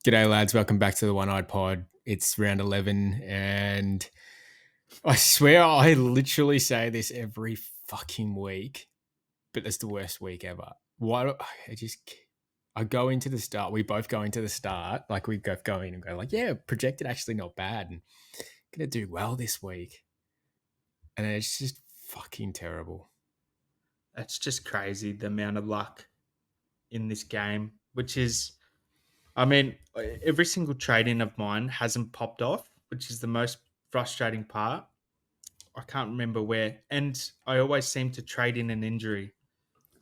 G'day, lads. Welcome back to the One Eyed Pod. It's round 11, and I swear I literally say this every fucking week, but that's the worst week ever. I go into the start. We both go into the start, like we both go in and go, like, yeah, projected actually not bad and gonna do well this week. And it's just fucking terrible. It's just crazy the amount of luck in this game, which is, I mean, every single trade-in of mine hasn't popped off, which is the most frustrating part. I can't remember where, and I always seem to trade in an injury.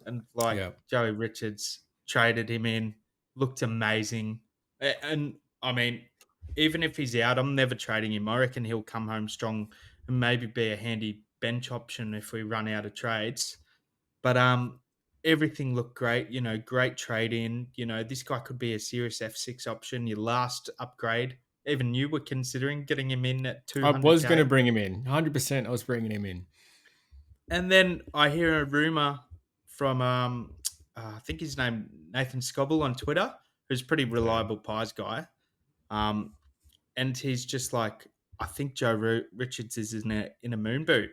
And like Yeah. Joey Richards traded him in, looked amazing, and I mean, even if he's out, I'm never trading him. I reckon he'll come home strong and maybe be a handy bench option if we run out of trades. But everything looked great. Great trade in. This guy could be a serious F6 option. Your last upgrade. Even you were considering getting him in at I was going to 200k. bring him in. 100% I was bringing him in. And then I hear a rumor from I think his name Nathan Scobble on Twitter, who's a pretty reliable pies guy. Um, and he's just like, I think Richards is in a moon boot,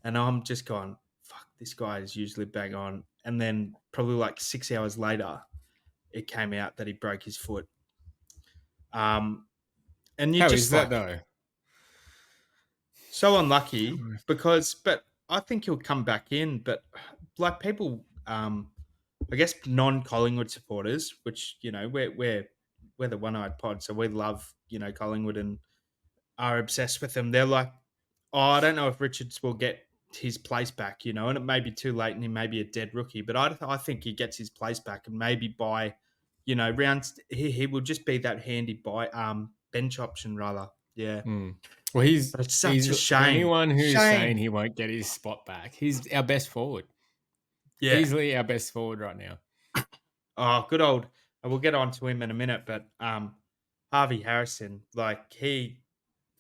and I'm just going, fuck, this guy is usually bang on. And then probably like 6 hours later, it came out that he broke his foot. And you How just is that, like though? so unlucky but I think he'll come back in. But like people, I guess non-Collingwood supporters, which we're the one-eyed pod, so we love Collingwood and are obsessed with them. They're like, oh, I don't know if Richards will get his place back, and it may be too late and he may be a dead rookie, but I think he gets his place back and maybe by, rounds, he will just be that handy bench option rather. Yeah. Well, But it's such he's a for shame. anyone who's saying Shame. he won't get his spot back. He's our best forward. Yeah. Easily our best forward right now. Oh, good old. We'll get on to him in a minute, but Harvey Harrison, like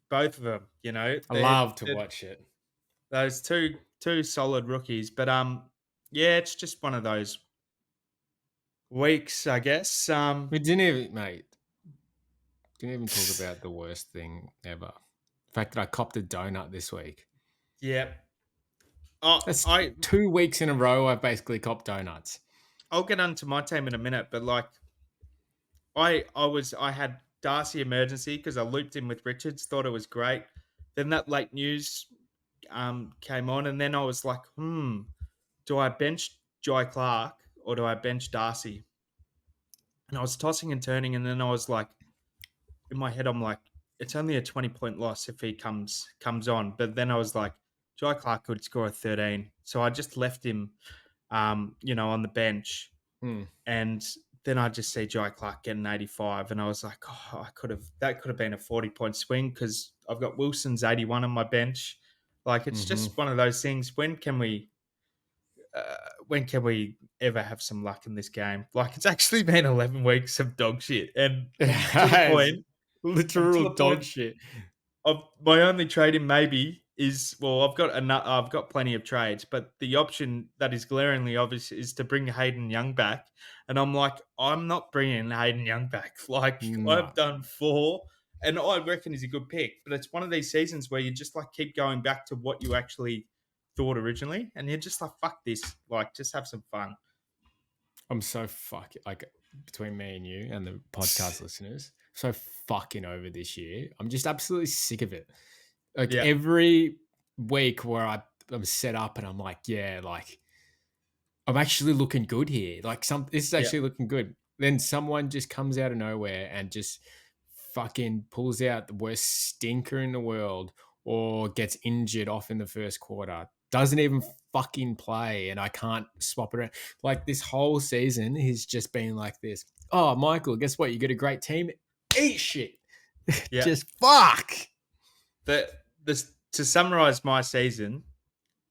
both of them, I love to watch it. those two solid rookies. But yeah, it's just one of those weeks, I guess. We didn't even, mate. Didn't even talk about the worst thing ever. The fact that I copped a donut this week. Yeah. Oh, That's 2 weeks in a row I've basically copped donuts. I'll get onto my team in a minute, but like I had Darcy emergency because I looped in with Richards, thought it was great. Then that late news came on, and then I was like, do I bench Jai Clark or do I bench Darcy? And I was tossing and turning, and then I was like, in my head, I'm like, it's only a 20-point loss if he comes on. But then I was like, Jai Clark could score a 13, so I just left him, on the bench, and then I just see Jai Clark get an 85, and I was like, oh, that could have been a 40-point swing because I've got Wilson's 81 on my bench. Like it's just one of those things. When can we ever have some luck in this game? Like it's actually been 11 weeks of dog shit, and to the point, literal dog shit. of my only trading maybe is, well, I've got plenty of trades, but the option that is glaringly obvious is to bring Hayden Young back, and I'm like, I'm not bringing Hayden Young back. Like I've done 4, and I reckon he's a good pick, but it's one of these seasons where you just like keep going back to what you actually thought originally, and you're just like, fuck this, like just have some fun. I'm so between me and you and the podcast listeners, so fucking over this year. I'm just absolutely sick of it. Like every week where I'm set up and I'm like, yeah, like I'm actually looking good here. Like this is actually looking good. Then someone just comes out of nowhere and just fucking pulls out the worst stinker in the world or gets injured off in the first quarter. Doesn't even fucking play, and I can't swap it around. Like this whole season, he's just been like this. Oh, Michael, guess what? You got a great team. Eat shit. Yeah. Just fuck. To summarize my season,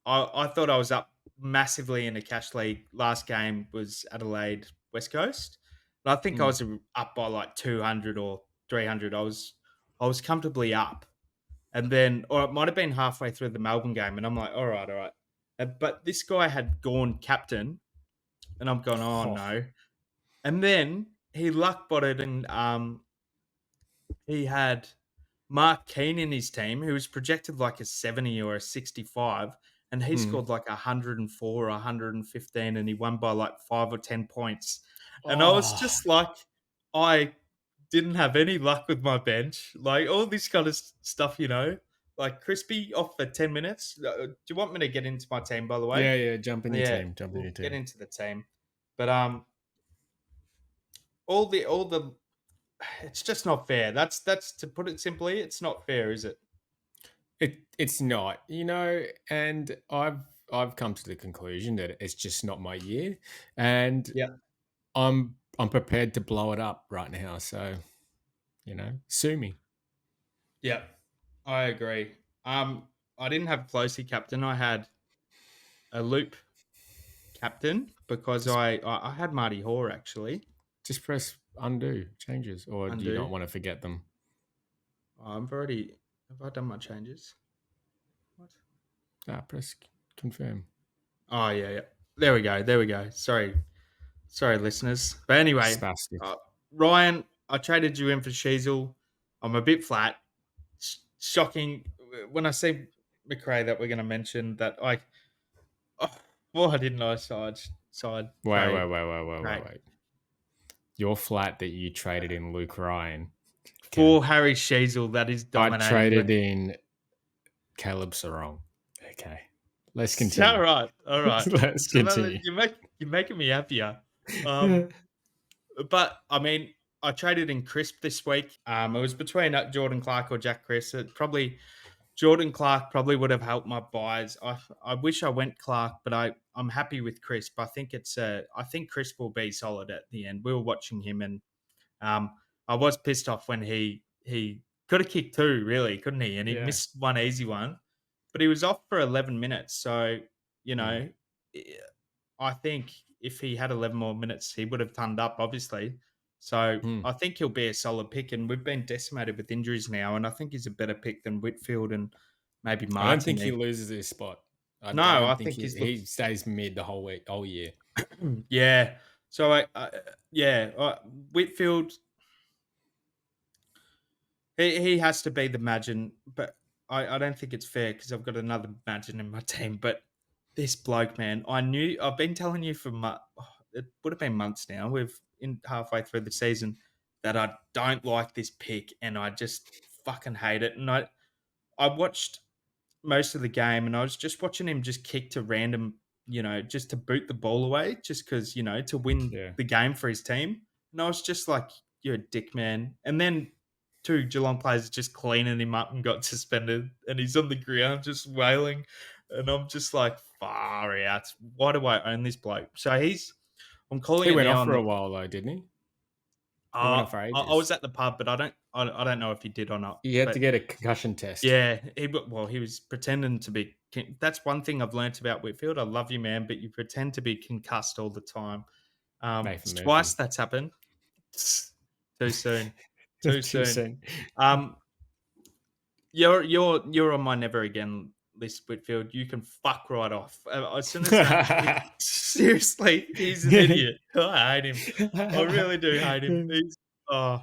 I thought I was up massively in a cash league. Last game was Adelaide West Coast, and I think I was up by like 200 or 300. I was comfortably up, and then, or it might have been halfway through the Melbourne game, and I'm like, all right. But this guy had gone captain, and I'm going, oh no, and then he luck botted and he had Mark Keane in his team, who was projected like a 70 or a 65, and he Mm. scored like 104 or 115, and he won by like 5 or 10 points. And I was Oh, just like, I didn't have any luck with my bench. Like all this kind of stuff, like Crispy off for 10 minutes. Do you want me to get into my team, by the way? yeah, yeah. Jump in your Yeah, team. Jump in we'll your get team. into the team. But all the it's just not fair. That's to put it simply, it's not fair, is it? It's not, and I've come to the conclusion that it's just not my year, and Yeah. I'm prepared to blow it up right now. So sue me. Yeah. I agree. I didn't have Closey captain. I had a loop captain because Just I had Marty Hoare actually. just press undo changes, or do you Undo. not want to forget them? I've already have I done my changes? What? Press confirm. Oh yeah, yeah. There we go. There we go. Sorry, listeners. But anyway, Spastic. uh, Ryan, I traded you in for Sheasel. I'm a bit flat. Shocking when I see McRae that we're going to mention that I. Oh, why didn't I side Wait, trade? wait, wait, wait, wait, wait, Right. wait. Your flat that you traded in Luke Ryan. Okay. For Harry Sheasel, that is I dominating. traded in Caleb Sarong. Okay. Let's All continue. right, all right. Let's So now continue. you're making me happier. Um, but I mean, I traded in Crisp this week. It was between Jordan Clark or Jack Chris. Jordan Clark probably would have helped my buys. I wish I went Clark, but I'm happy with Crisp. I think Crisp will be solid at the end. We were watching him, and um, I was pissed off when he could have kicked two, really, couldn't he? And he Yeah. missed one easy one, but he was off for 11 minutes. So you Mm. know, eh, I think if he had 11 more minutes, he would have turned up, obviously. So Mm. I think he'll be a solid pick. And we've been decimated with injuries now. And I think he's a better pick than Whitfield and maybe I don't think he Martin. loses his spot. I No, I don't think think he, he's looked. he stays mid the whole week, whole year. Yeah. So yeah, Whitfield, he has to be the Magin, but I don't think it's fair because I've got another Magin in my team. But this bloke, man, I've been telling you for it would have been months now. We've in halfway through the season that I don't like this pick, and I just fucking hate it. And I watched most of the game, and I was just watching him just kick to random, just to boot the ball away, just because to win Yeah. the game for his team. And I was just like, "You're a dick, man." And then two Geelong players just cleaning him up and got suspended, and he's on the ground just wailing, and I'm just like, "Far out! Why do I own this bloke?" So I'm calling He it went now off on for the. a while though, didn't he? He went off for I was ages. at the pub, but I don't know if he did or not. He had to But get a concussion test. yeah, he was pretending to be. That's one thing I've learnt about Whitfield. I love you, man, but you pretend to be concussed all the time. Nathan It's twice Murphy. that's happened. Too soon, too Too soon. soon. Um, you're on my never again list, Whitfield. You can fuck right off as soon as that. Seriously, he's an idiot. I hate him. I really do hate him. Oh,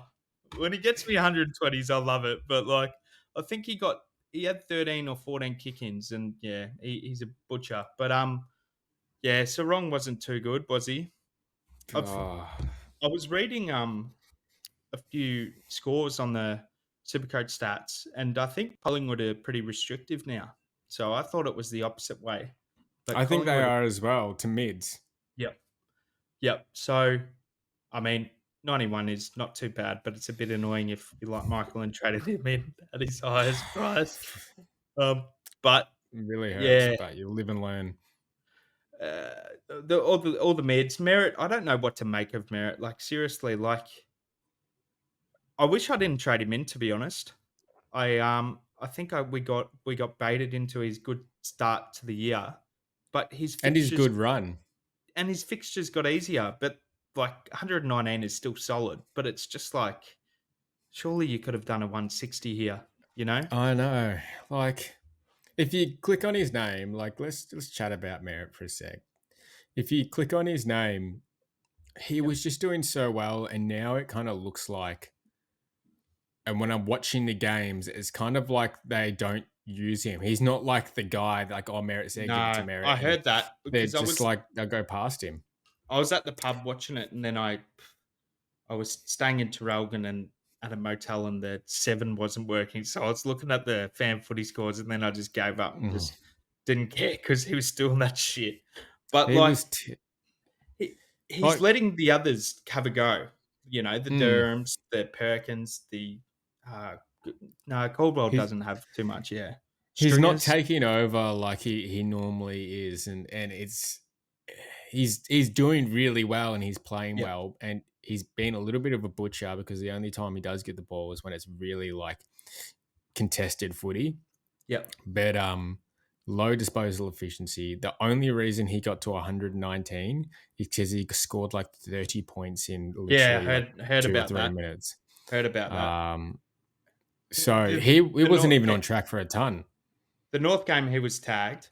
when he gets me 120s, I love it. But like, I think he had 13 or 14 kick-ins, and yeah, he's a butcher. But yeah, Sarong wasn't too good, was he? I've, Oh, I was reading a few scores on the Supercoach stats, and I think Collingwood are pretty restrictive now. So I thought it was the opposite way, but I think they Collingwood, are as well to mids. yep, yep. So I mean, 91 is not too bad, but it's a bit annoying if you like Michael and traded him in at his highest price. But It really hurts, yeah, but you live and learn. all the mids, Merritt. I don't know what to make of Merritt. Like seriously, like I wish I didn't trade him in. To be honest, I think we got baited into his good start to the year, but And his good run. his fixtures got easier. But like 119 is still solid, but it's just like surely you could have done a 160 here, you know? I know. Like, if you click on his name, like let's chat about Merritt for a sec. If you click on his name, he Yep. was just doing so well, and now it kind of looks like And when I'm watching the games, it's kind of like they don't use him. He's not like the guy like, "Oh, Merritt's there, give it to No, Merritt," I and heard that they're because just like they'll go past him. I was at the pub watching it, and then I was staying in Traralgon and at a motel, and the 7 wasn't working, so I was looking at the fan footy scores, and then I just gave up and Mm. just didn't care because he was doing that shit. But, He like, was t he he's like letting the others have a go, the mm. Durhams, the Perkins, the, uh, g no, Caldwell He's doesn't have too much, yeah. he's not Stringers, taking over like he normally is, and it's he's doing really well and he's playing yep, well, and he's been a little bit of a butcher because the only time he does get the ball is when it's really like contested footy. yep. But low disposal efficiency. The only reason he got to 119 is because he scored like 30 points in Yeah, literally like heard 2 or about 3 that, minutes. heard about that. Um, so The he the wasn't North even on track for a ton. the North game, he was tagged.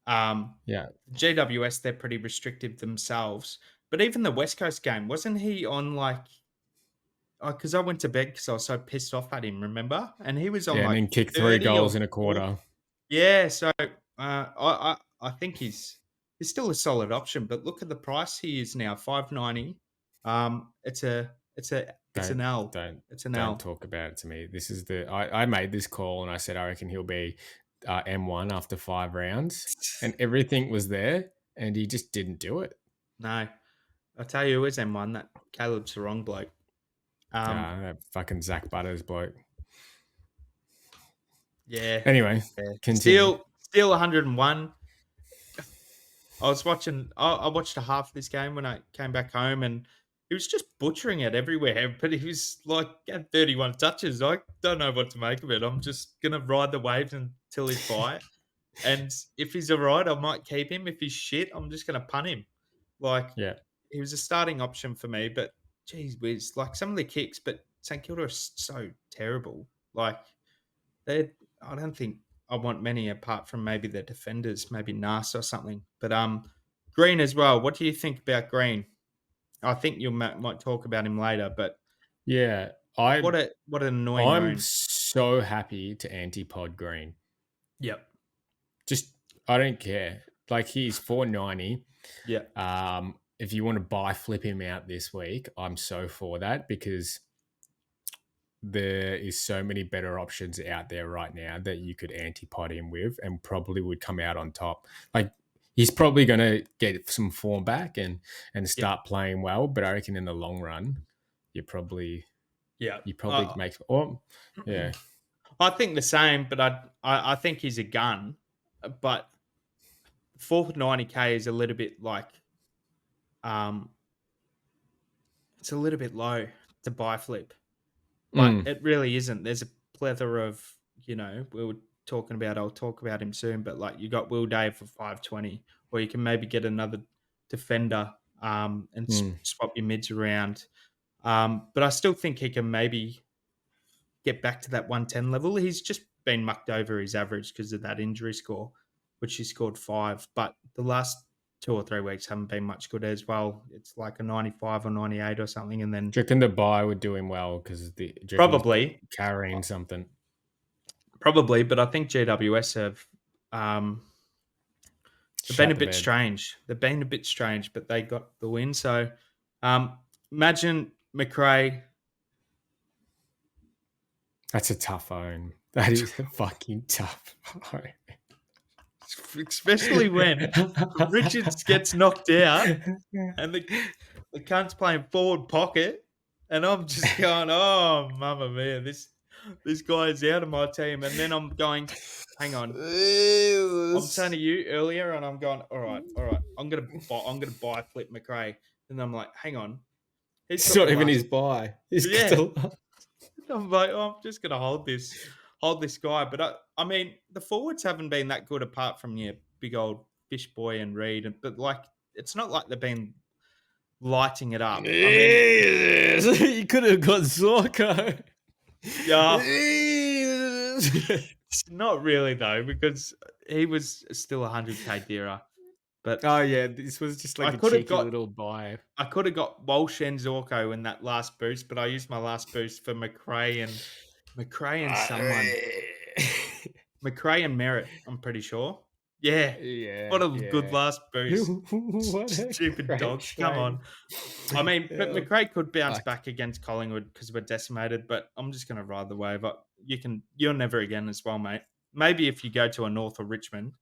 Um, Yeah. GWS, they're pretty restrictive themselves. But even the West Coast game, wasn't he on like? Because I went to bed because I was so pissed off at him. Remember? And he was on Yeah, and like then kicked 3 30 or goals in a 40. quarter. Yeah. So I think he's still a solid option. But look at the price he is now, 590. It's an Don't L. don't It's an don't L. talk about it to me. This is I made this call and I said I reckon he'll be M1 after 5 rounds, and everything was there, and he just didn't do it. No, I tell you who is M1. That Caleb's the wrong bloke. Um, That fucking Zach Butters bloke. yeah, Anyway, yeah. continue. Still 101. I watched a half of this game when I came back home, and he was just butchering it everywhere. But he was like had 31 touches. I don't know what to make of it. I'm just gonna ride the waves until he's by. And if he's alright, I might keep him. If he's shit, I'm just gonna punt him. Like Yeah. he was a starting option for me, but geez whiz, like some of the kicks, but St Kilda are so terrible. Like they, I don't think I want many apart from maybe the defenders, maybe Nas or something. But Green as well. What do you think about Green? I think you might talk about him later, but Yeah. I what an annoying I'm loan. so happy to anti-pod Green. Yep. Just I don't care. Like he's 490. Yeah. If you want to buy flip him out this week, I'm so for that because there is so many better options out there right now that you could anti-pod him with and probably would come out on top. Like he's probably going to get some form back and Yep. start playing well, but I reckon in the long run, you probably Yeah. make yeah. I think the same, but I think he's a gun. But 490K is a little bit like um it's a little bit low to buy flip. But Mm, it really isn't. There's a plethora of, we were talking about, I'll talk about him soon, but like you got Will Day for 520, or you can maybe get another defender and mm, swap your mids around. But I still think he can maybe get back to that 110 level. He's just been mucked over his average because of that injury score, which he scored 5. But the last 2 or 3 weeks haven't been much good as well. It's like a 95 or 98 or something. And then do you reckon the buy would do him well because do you reckon he's probably, carrying something? probably, but I think GWS have um, they've been Shut a the bit bed. strange. They've been a bit strange, but they got the win. So imagine McRae. That's a tough own. That is a fucking tough own. Especially when Richards gets knocked out and the cunt's playing forward pocket, and I'm just going, oh, mamma mia, this guy is out of my team. And then I'm going, hang on, I'm saying to you earlier, and I'm going, all right, I'm gonna buy Flip McRae, and I'm like, hang on, he's It's got not the even last, his buy. He's got yeah. the I'm like, oh, I'm just gonna hold this guy. But I mean, the forwards haven't been that good apart from your big old Fish Boy and Reed, but like, it's not like they've been lighting it up. I mean, Jesus. He could have got Zorko. yeah, Jesus. not really though, because he was still 100K dearer. But Oh yeah, this was just I like a could have cheeky got little buy. I could have got Walsh and Zorko in that last boost, but I used my last boost for McRae and someone. McRae and Merritt, I'm pretty sure. Yeah. Yeah, What a good yeah. last boost. What a Stupid great dogs. Come trade. on. I mean, but Oh, McRae could bounce fuck. back against Collingwood because we're decimated, but I'm just gonna ride the wave. You're never again as well, mate. Maybe if you go to a North or Richmond,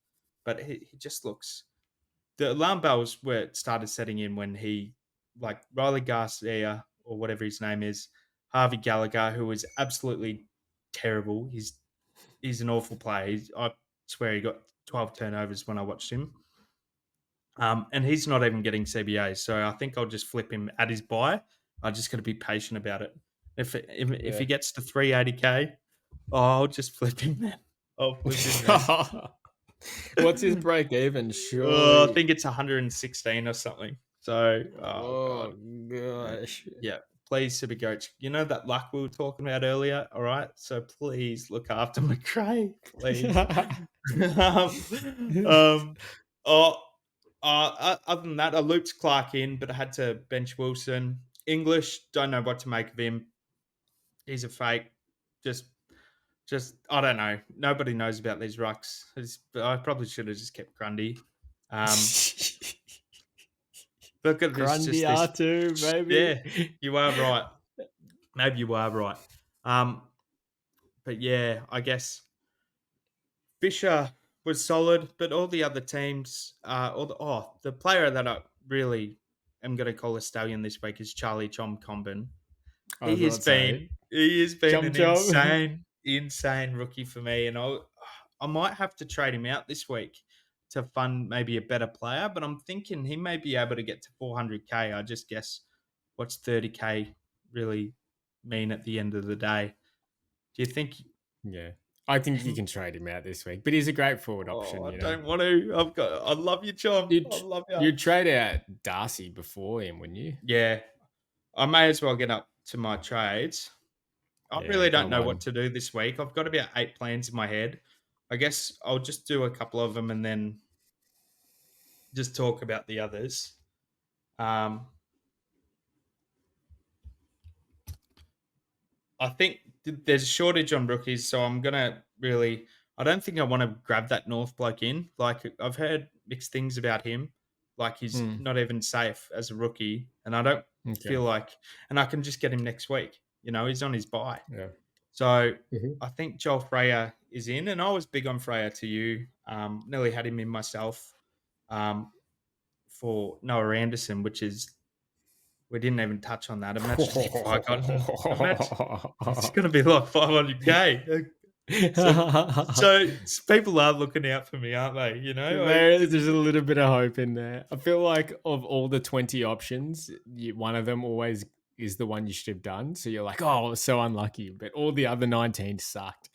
but he just looks the alarm bells were started setting in when he like Riley Garcia or whatever his name is, Harvey Gallagher, who was absolutely terrible. He's an awful player. I swear he got 12 turnovers when I watched him. And he's not even getting CBA, so I think I'll just flip him at his buy. I just got to be patient about it. If he Yeah. gets to 380k, I'll just flip him then. I'll flip him then. What's his break even? I Surely. think it's 116 or something. So, oh god, Oh gosh. yeah. Please, SuperCoach. You know that luck we were talking about earlier. All right, so please look after McRae, please. um, oh, other than that, I looped Clark in, but I had to bench Wilson. English, don't know what to make of him. He's a fake. Just, I don't know. Nobody knows about these rucks. I probably should have just kept Grundy. Um, look at this. Grundy Just this. R2, baby. Yeah, you are right. Maybe you are right. Um, but yeah, I guess Fisher was solid, but all the other teams, the player that I really am going to call a stallion this week is Charlie Chom Comben. I was about to say, He has been chum an chum. insane rookie for me, and I might have to trade him out this week to fund maybe a better player. But I'm thinking he may be able to get to 400k. I just guess what's 30k really mean at the end of the day? Do you think? Yeah. I think you can trade him out this week, but he's a great forward Oh, option, I you know. don't want to. I love you, Chom. I You'd love you. you'd trade out Darcy before him, wouldn't you? Yeah, I may as well get up to my trades. I Yeah, really don't go know what on. to do this week. I've got about 8 plans in my head. I guess I'll just do a couple of them and then just talk about the others. Um, I think there's a shortage on rookies, so I'm gonna really. I don't think I want to grab that North bloke in. Like I've heard mixed things about him. Like he's Hmm. not even safe as a rookie, and I don't Okay. feel like. And I can just get him next week. He's on his bye. Yeah. So Mhm. I think Joel Freya is in, and I was big on Freya to you. Nearly had him in myself for Noah Anderson, which is we didn't even touch on that. Imagine if I got imagine it's going to be like 500k. So people are looking out for me, aren't they? There's a little bit of hope in there. I feel like of all the 20 options, one of them always is the one you should have done. So you're like, oh, so unlucky. But all the other 19 sucked.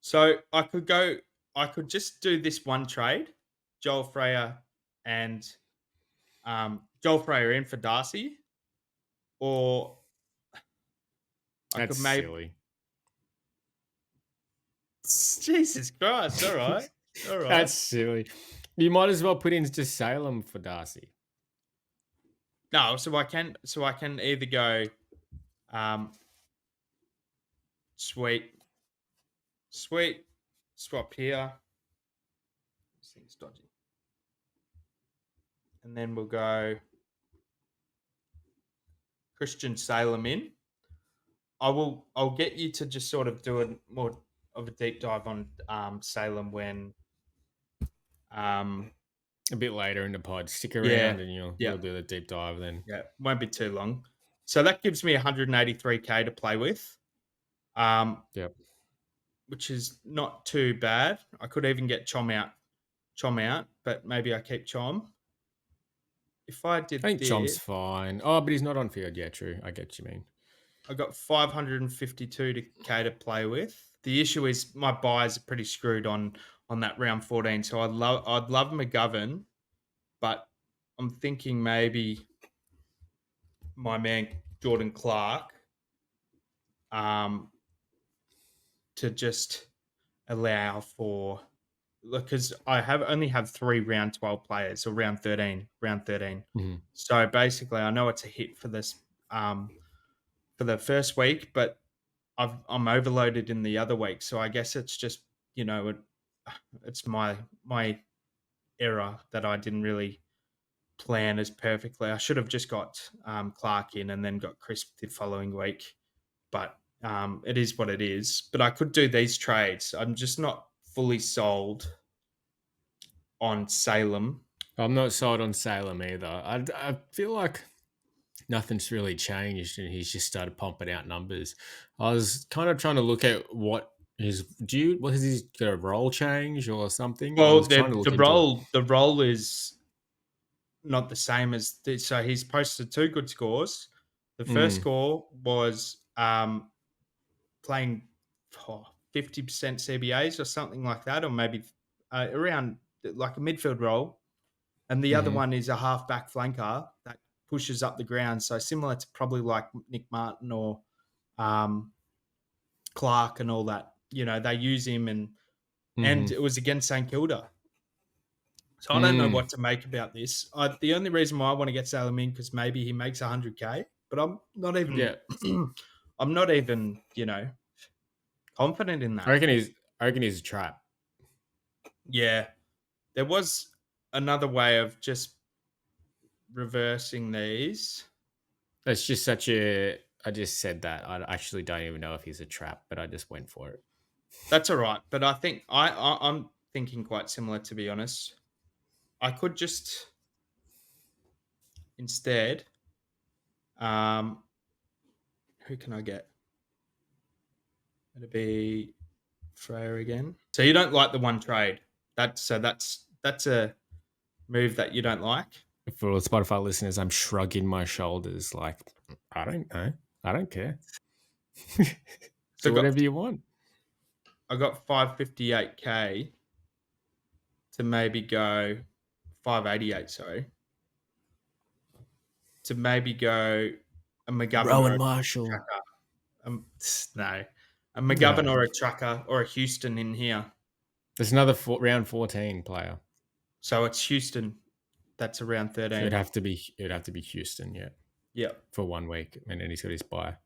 So I could just do this one trade, Joel Freya and Joel Freya in for Darcy, or I That's could maybe silly. Jesus Christ! All right, all right. That's silly. You might as well put in just Salem for Darcy. No, so I can either go, um, sweet, sweet, swap here. This thing's dodgy, and then we'll go Christian Salem in. I'll get you to just sort of do a more of a deep dive on Salem when um A bit later in the pod. Stick yeah around and yeah we'll do the deep dive then. yeah won't be too long. So that gives me 183k to play with. Um, Yep. which is not too bad. I could even get Chom out, but maybe I keep Chom. If I I did think this, Chom's fine. Oh, but he's not on field. Yeah, true. I get what you mean. I got 552k to play with. The issue is my buys are pretty screwed on that round 14. So I'd love McGovern, but I'm thinking maybe my man Jordan Clark um, to just allow for because I only have 3 round 12 players, or round 13. Mhm. So basically, I know it's a hit for this, for the first week, but I'm overloaded in the other week. So I guess it's just, it's my error that I didn't really plan as perfectly. I should have just got Clark in and then got Crisp the following week. But it is what it is. But I could do these trades. I'm just not fully sold on Salem. I'm not sold on Salem either. I feel like nothing's really changed, and he's just started pumping out numbers. I was kind of trying to look at what what has he got a role change or something? I Well, was trying the to look the into it. role the role is not the same as so he's posted 2 good scores. The first Mm, score was playing 50% CBAs or something like that, or maybe around like a midfield role. And the other hmm one is a half-back flanker that pushes up the ground. So similar to probably like Nick Martin or um, Clark and all that. They use him, and hmm it was against St Kilda. So I don't know mm. what to make about this. The only reason why I want to get Salem in because maybe he makes 100K, but I'm not even. Yeah, I'm not even confident in I that. reckon he's. I reckon he's a trap. Yeah, there was another way of just reversing these. It's just such a. I just said that. I actually don't even know if he's a trap, but I just went for it. That's all right, but I think I'm thinking quite similar, to be honest. I could just instead, um, who can I get? It'd be Freya again. So you don't like the one trade. That's a move that you don't like. For all Spotify listeners, I'm shrugging my shoulders like I don't know. I don't care. So Do whatever you want. I got 558K to maybe go 588. Sorry, to maybe go a McGovern or Rowan a Marshall. Trucker. No, a No, McGovern or a Trucker or a Houston in here. there's another round 14 player. So it's Houston. That's around It'd 13. have to be. It'd have to be Houston, yeah, Yep, for 1 week, and then he's got his bye.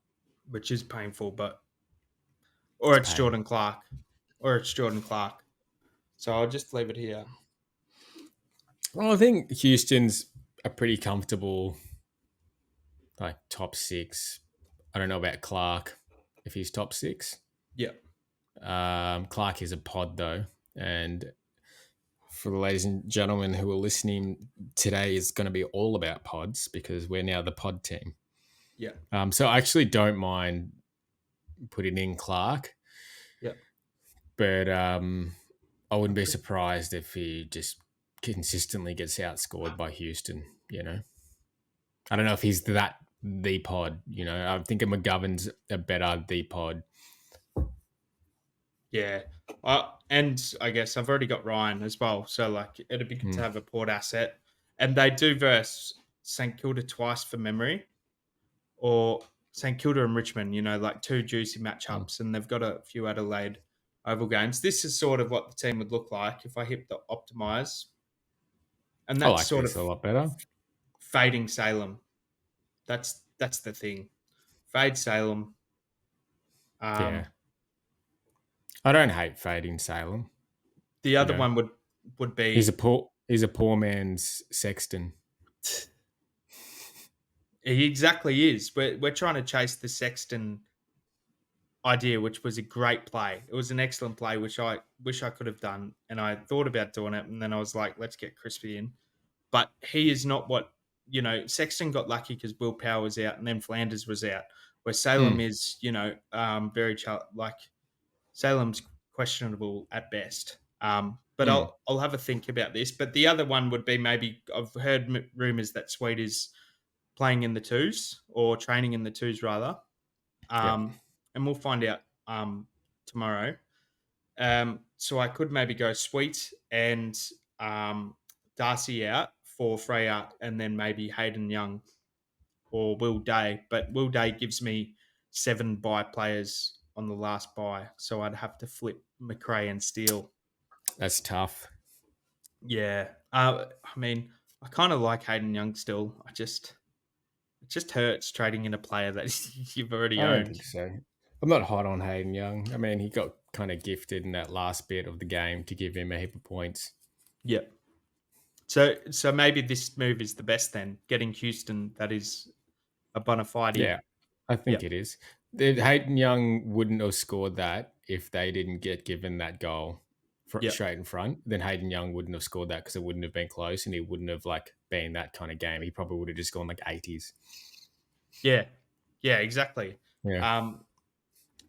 which is painful, but or It's it's pain. Jordan Clark, or it's Jordan Clark. So I'll just leave it here. Well, I think Houston's a pretty comfortable, like top six. I don't know about Clark if he's top six. Yep. Clark is a pod though, and for the ladies and gentlemen who are listening, today is going to be all about pods because we're now the pod team. Yep. So I actually don't mind putting in Clark, Yep. but I wouldn't be surprised if he just consistently gets outscored by Houston. I don't know if he's the pod. I think McGovern's a better the pod. Yeah. And I guess I've already got Ryan as well. So like it'd be good to Hmm. have a port asset. And they do verse St Kilda twice for memory, or St Kilda and Richmond, like 2 juicy Hmm. matchups, and they've got a few Adelaide Oval games. This is sort of what the team would look like if I hit the optimize. And I that's like sort this of a lot better. fading Salem. That's the thing. Fade Salem. Yeah, Um, I don't hate fading Salem. the You other know, one would he's a be poor man's Sexton. he exactly is. We're trying to chase the Sexton idea, which was a great play. It was an excellent play, which I wish I could have done, and I thought about doing it, and then I was like, let's get Crispy in. But he is not what Sexton got lucky because Will Power was out, and then Flanders was out. Where Hmm. Salem is, very like Salem's questionable at best. But Hmm. I'll have a think about this. But the other one would be maybe I've heard rumors that Sweet is playing in the twos or training in the twos rather, Yep. and we'll find out tomorrow. So I could maybe go Sweet and Darcy out for Freya, and then maybe Hayden Young or Will Day. But Will Day gives me 7 buy players on the last buy, so I'd have to flip McRae and Steele. That's tough. Yeah. I mean, I kind of like Hayden Young still. It just hurts trading in a player that you've already I don't owned. think so. I'm not hot on Hayden Young. I mean, he got kind of gifted in that last bit of the game to give him a heap of points. Yep. So maybe this move is the best then. Getting Houston, that is a bona fide. Yeah, I think Yep. it is. Hayden Young wouldn't have scored that if they didn't get given that goal Yep. straight in front. Then Hayden Young wouldn't have scored that because it wouldn't have been close, and he wouldn't have like been that kind of game. He probably would have just gone like 80s. Yeah. Yeah, exactly. Yeah. Um,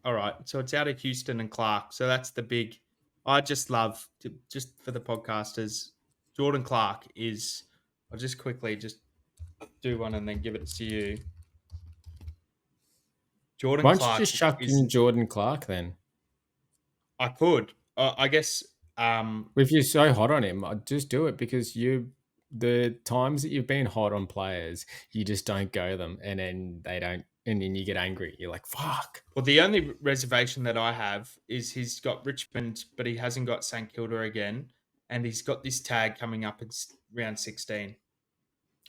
all right. So it's out of Houston and Clark. So that's the big. I just love just for the podcasters. Jordan Clark is. I'll just quickly just do one and then give it to you. Jordan Why don't you Clark just chuck is. in Jordan Clark then? I could. I guess. If you're so hot on him, I'd just do it because the times that you've been hot on players, you just don't go them, and then they don't, and then you get angry. You're like, fuck. Well, the only reservation that I have is he's got Richmond, but he hasn't got St Kilda again, and he's got this tag coming up in round 16,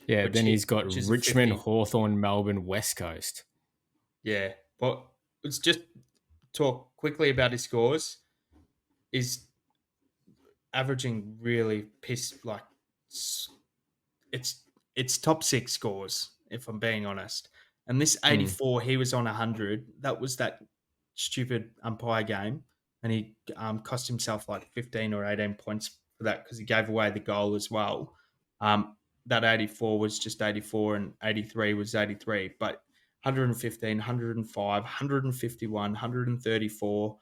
Yeah, then he's got which is a Richmond, 50. Hawthorn, Melbourne, West Coast. Yeah, but let's just talk quickly about his scores. Is averaging really pissed like it's it's top six scores if I'm being honest. And this Hmm. 84, he was on 100. That was that stupid umpire game, and he cost himself like 15 or 18 points for that because he gave away the goal as well. That 84 was just 84, and 83 was 83, but 115, 105, 151, 134.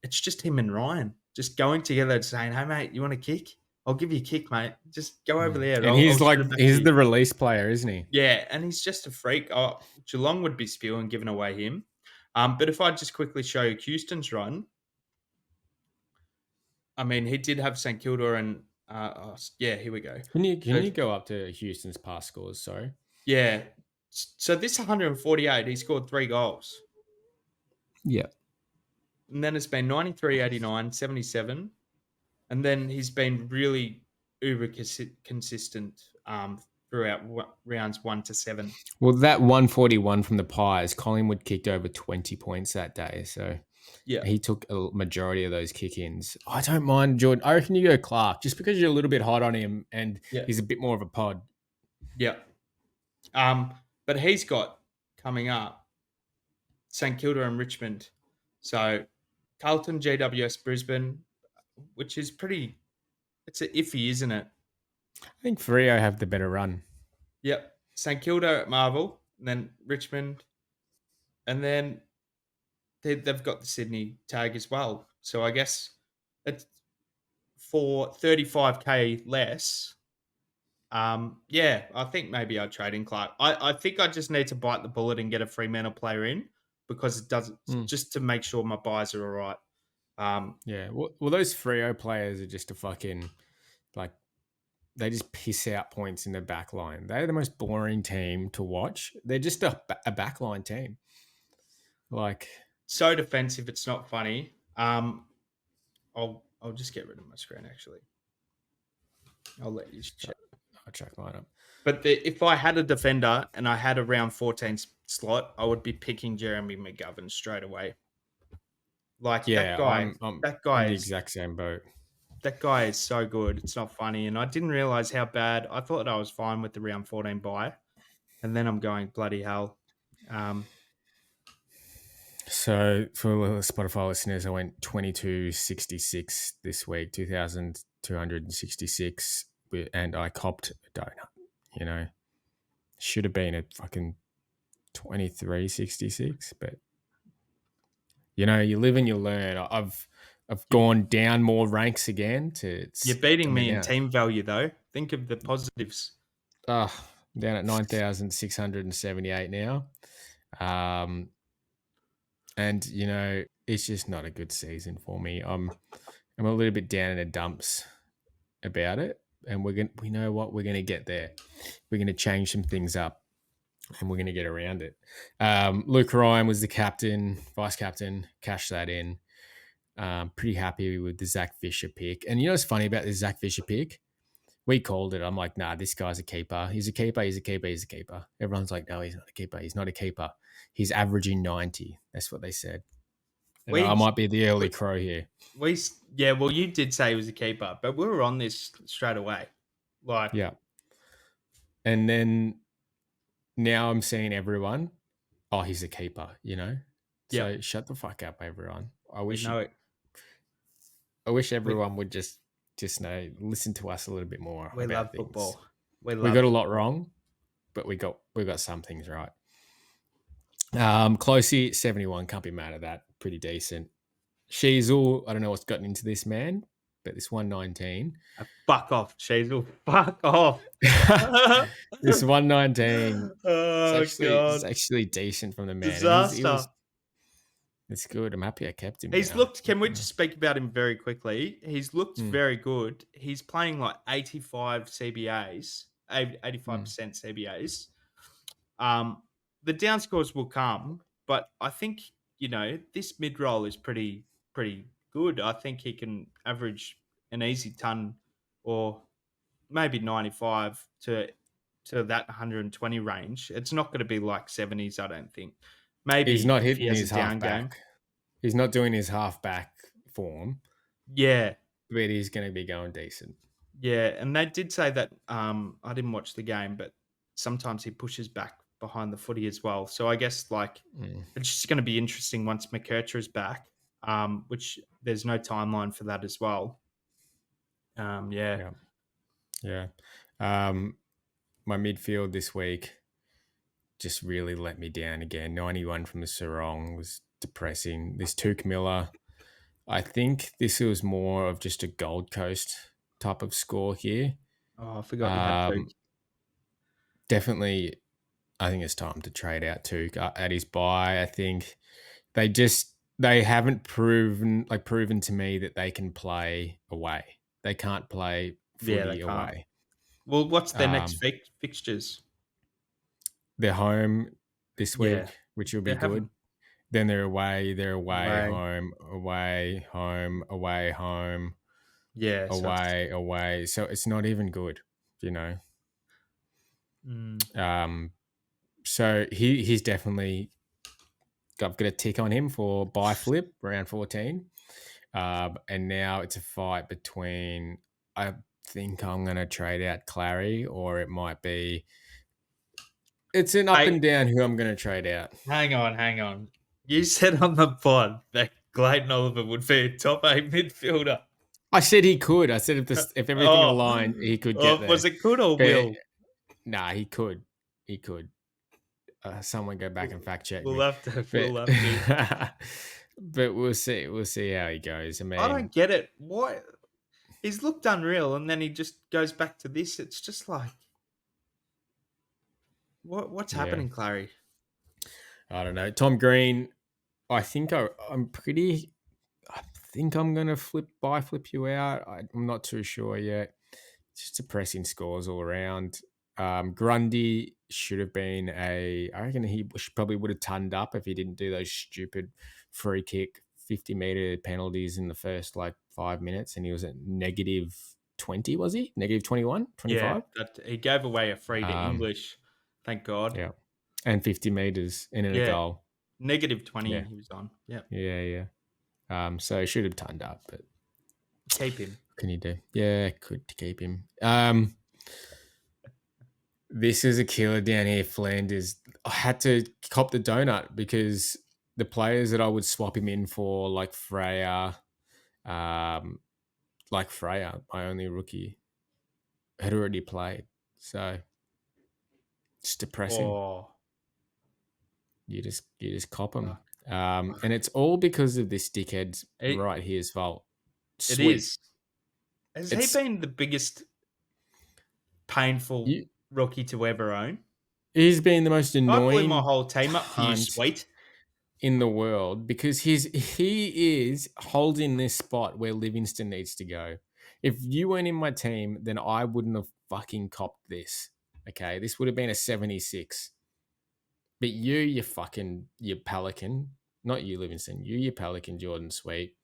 It's just him and Ryan just going together and saying, "Hey mate, you want a kick? I'll give you a kick, mate. Just go over there. And I'll he's shoot like, it back to he's you." the release player, isn't he? Yeah, and he's just a freak. Oh, Geelong would be spewing giving away him. But if I just quickly show you Houston's run, I mean, he did have St Kilda and yeah, here we go. Can So you go up to Houston's past scores? Sorry. yeah, so this 148, he scored 3 goals, Yeah. and then it's been 93, 89, 77, and then he's been really uber consistent throughout rounds 1 to 7. Well, that 141 from the Pies, Collingwood kicked over 20 points that day, so Yeah, he took a majority of those kick-ins. I don't mind Jordan. I reckon you go Clark, just because you're a little bit hot on him and yeah, he's a bit more of a pod. yeah. But he's got coming up St Kilda and Richmond. So Carlton, GWS, Brisbane, which is pretty. It's a iffy, isn't it? I think Freo have the better run. Yep. St Kilda at Marvel, and then Richmond, and then they've got the Sydney tag as well. So I guess it's for 35K less. Yeah, I think maybe I'd trade in Clark. I think I just need to bite the bullet and get a Fremantle player in because it doesn't Mm. just to make sure my buys are all right. Yeah. Well, those Freo players are just a fucking like they just piss out points in the back line. They're the most boring team to watch. They're just a backline team. Like, So defensive, it's not funny. I'll just get rid of my screen actually. I'll let you check. I'll check mine up. But if I had a defender and I had a round 14 slot, I would be picking Jeremy McGovern straight away. Like Yeah, that I'm guy the is exact same boat. that guy is so good. It's not funny, and I didn't realize how bad. I thought I was fine with the round 14 buy, and then I'm going bloody hell. So for Spotify listeners, I went 2266 this week, 2,266, and I copped a donut. You know, should have been at fucking 2366, but you know, you live and you learn. I've gone down more ranks again You're beating me in now. team value though. Think of the positives. I'm down at 9,678 now. And you know, it's just not a good season for me. I'm a little bit down in the dumps about it, and we know what we're gonna get there. We're gonna change some things up, and we're gonna get around it. Luke Ryan was the captain, vice captain, cash that in. Pretty happy with the Zach Fisher pick. And you know what's funny about the Zach Fisher pick? We called it. I'm like, nah, this guy's a keeper. He's a keeper. He's a keeper. He's a keeper. Everyone's like, no, he's not a keeper. He's not a keeper. He's averaging 90. That's what they said. And I We, might be the early we, crow here. yeah, well, you did say he was a keeper, but we were on this straight away. Like, Yeah. And then now I'm seeing everyone, oh, he's a keeper, you know? So yeah, shut the fuck up, everyone. we know it. I wish We, everyone would just know, listen to us a little bit more we about love things. football. We We got love a lot football. wrong, but we got some things right. Closey 71, can't be mad at that. Pretty decent. Sheasel, I don't know what's gotten into this man, but this 119. Fuck off, Shazel. Fuck off. This 119. Oh, It's God. actually decent from the man, and he Disaster. was. It's good. I'm happy I kept him He's now. looked, can we just speak about him very quickly? He's looked Mm, very good. He's playing like 85 CBAs, 85% mm. CBAs. The down scores will come, but I think, this mid roll is pretty good. I think he can average an easy ton or maybe 95 to that 120 range. It's not going to be like 70s, I don't think. He's Maybe not if he hitting has a his down game. halfback. He's not doing his halfback form, Yeah. but he's going to be going decent. Yeah, and they did say that I didn't watch the game, but sometimes he pushes back behind the footy as well. So I guess Mm, it's just going to be interesting once McKercher is back, which there's no timeline for that as well. Yeah. yeah, yeah. My midfield this week just really let me down again. 91 from the Sarong was depressing. This Tuke Miller, I think this was more of just a Gold Coast type of score here. Oh, I forgot you had to. Um, Definitely, I think it's time to trade out Tuke at his buy. I think they haven't proven to me that they can play away. They can't play Yeah, they footy can't. away. Well, what's their next Um, fixtures? they're home this Yeah, week, which will they be good. haven't. Then they're away, Away. home, away, home, away, home, Yeah, so away, away. So it's not even good, you know. mm, So he's definitely I've got a tick on him for buy flip round 14. And now it's a fight between, I think I'm going to trade out Clary, or it might be, it's an up hey, and down who I'm going to trade out. hang on. You said on the pod that Clayton Oliver would be a top 8 midfielder. I said he could. I said if everything Oh, aligned, he could get was there. it good or But will? nah, he could. He could. Someone go back and fact check We'll me. have to. But We'll have to. but we'll see. We'll see how he goes. I I mean, don't get it. Why he's looked unreal, and then he just goes back to this. It's just like, what's yeah, happening, Clary? I don't know. Tom Green, I think I'm pretty. I think I'm gonna flip you out. I'm not too sure yet. Just depressing scores all around. Grundy should have been I reckon he probably would have tonned up if he didn't do those stupid free kick 50-meter penalties in the first like 5 minutes, and he was at negative 20. Was he negative 21, Yeah, 25? that he gave away a free to Um, English. Thank God. yeah, and 50 meters in and a Yeah, goal. negative 20 Yeah, he was on. Yeah, yeah. So he should have turned up, but keep him. what can you do? Yeah, could to keep him. This is a killer down here, Flanders. I had to cop the donut because the players that I would swap him in for, like Freya, my only rookie, had already played. So it's depressing. Oh, You just cop him. fuck. And it's all because of this dickhead's It, right here's fault. it Sweet. is. Has he It's been the biggest painful you, rookie to ever own? he's been the most I blew my annoying whole team up for you, cunt sweet. in the world because he is holding this spot where Livingston needs to go. If you weren't in my team, then I wouldn't have fucking copped this. Okay, this would have been a 76. But you Pelican, not you Livingston, you Pelican Jordan Sweet.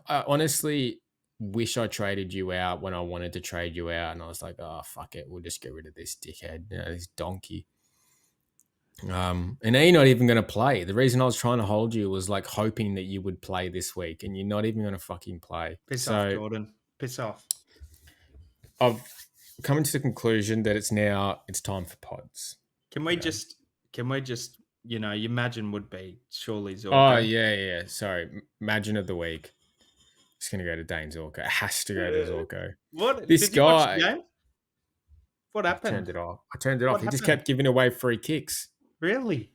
I honestly wish I traded you out when I wanted to trade you out, and I was like, oh fuck it, we'll just get rid of this dickhead, this donkey. And now you're not even going to play. The reason I was trying to hold you was like hoping that you would play this week, and you're not even going to fucking play. Piss off, Jordan. Piss off. I've come to the conclusion that it's time for pods. Can we just your Imagine would be surely Zorko. Oh yeah. Sorry, Imagine of the week. It's going to go to Dane Zorko. It has to go to Zorko. What? This Did guy? You watch the game? What happened? I turned it off. He just kept giving away free kicks. Really?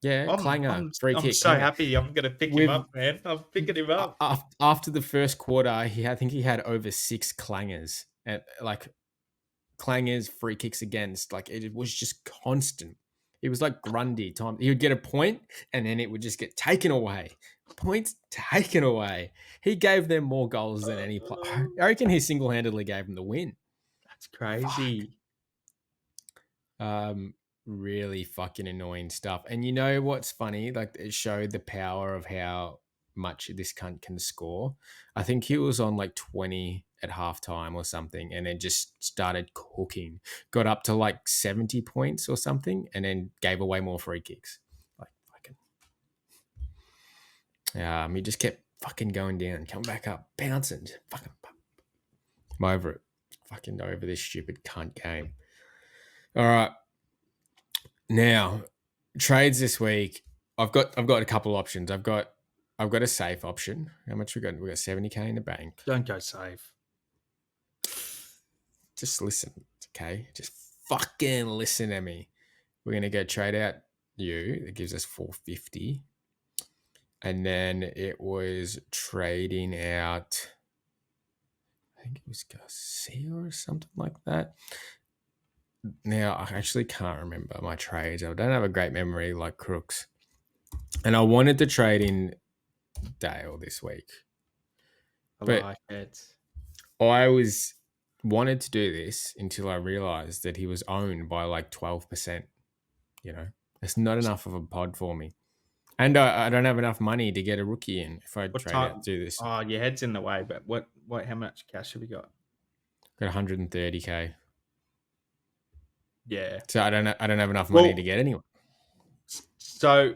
Yeah, clanger, free kick. I'm so happy. I'm going to pick him up, man. I'm picking him up. After the first quarter, I think he had over 6 clangers. And like clangers, free kicks against. Like it was just constant. It was like Grundy time. He would get a point and then it would just get taken away. Points taken away. He gave them more goals than any player. I reckon he single-handedly gave them the win. That's crazy. Really fucking annoying stuff. And you know what's funny? Like it showed the power of how much this cunt can score. I think he was on like 20 at halftime or something, and then just started cooking. Got up to like 70 points or something, and then gave away more free kicks. Like fucking. He just kept fucking going down, coming back up, bouncing. Fucking. I'm over it. Fucking over this stupid cunt game. All right. Now, trades this week. I've got a couple options. I've got a safe option. How much we got? We got 70k in the bank. Don't go safe. Just listen, okay? Just fucking listen to me. We're gonna go trade out you. It gives us 450, and then it was trading out. I think it was Garcia or something like that. Now, I actually can't remember my trades. I don't have a great memory like Crooks. And I wanted to trade in Dale this week. I like it. I wanted to do this until I realized that he was owned by like 12%. You know, it's not enough of a pod for me. And I don't have enough money to get a rookie in if I do this. Oh, your head's in the way, but how much cash have we got? Got 130k. Yeah. So I don't have enough money to get anyone. So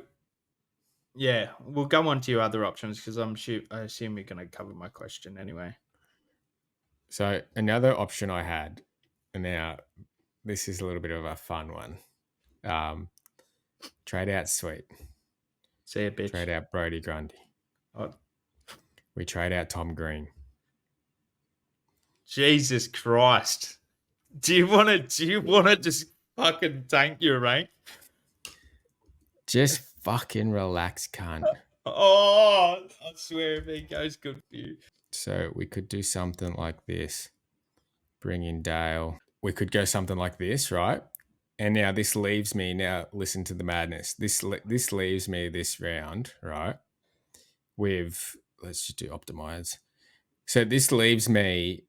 yeah, we'll go on to your other options because I assume you're going to cover my question anyway. So another option I had, and now this is a little bit of a fun one. Trade out Sweet. See a bitch. Trade out Brody Grundy. Oh. We trade out Tom Green. Jesus Christ. Do you want to just fucking tank your rank? Just fucking relax, cunt. Oh, I swear if it goes good for you. So we could do something like this. Bring in Dale. We could go something like this, right? And now this leaves me, now listen to the madness. This leaves me this round, right? With, let's just do optimize. So this leaves me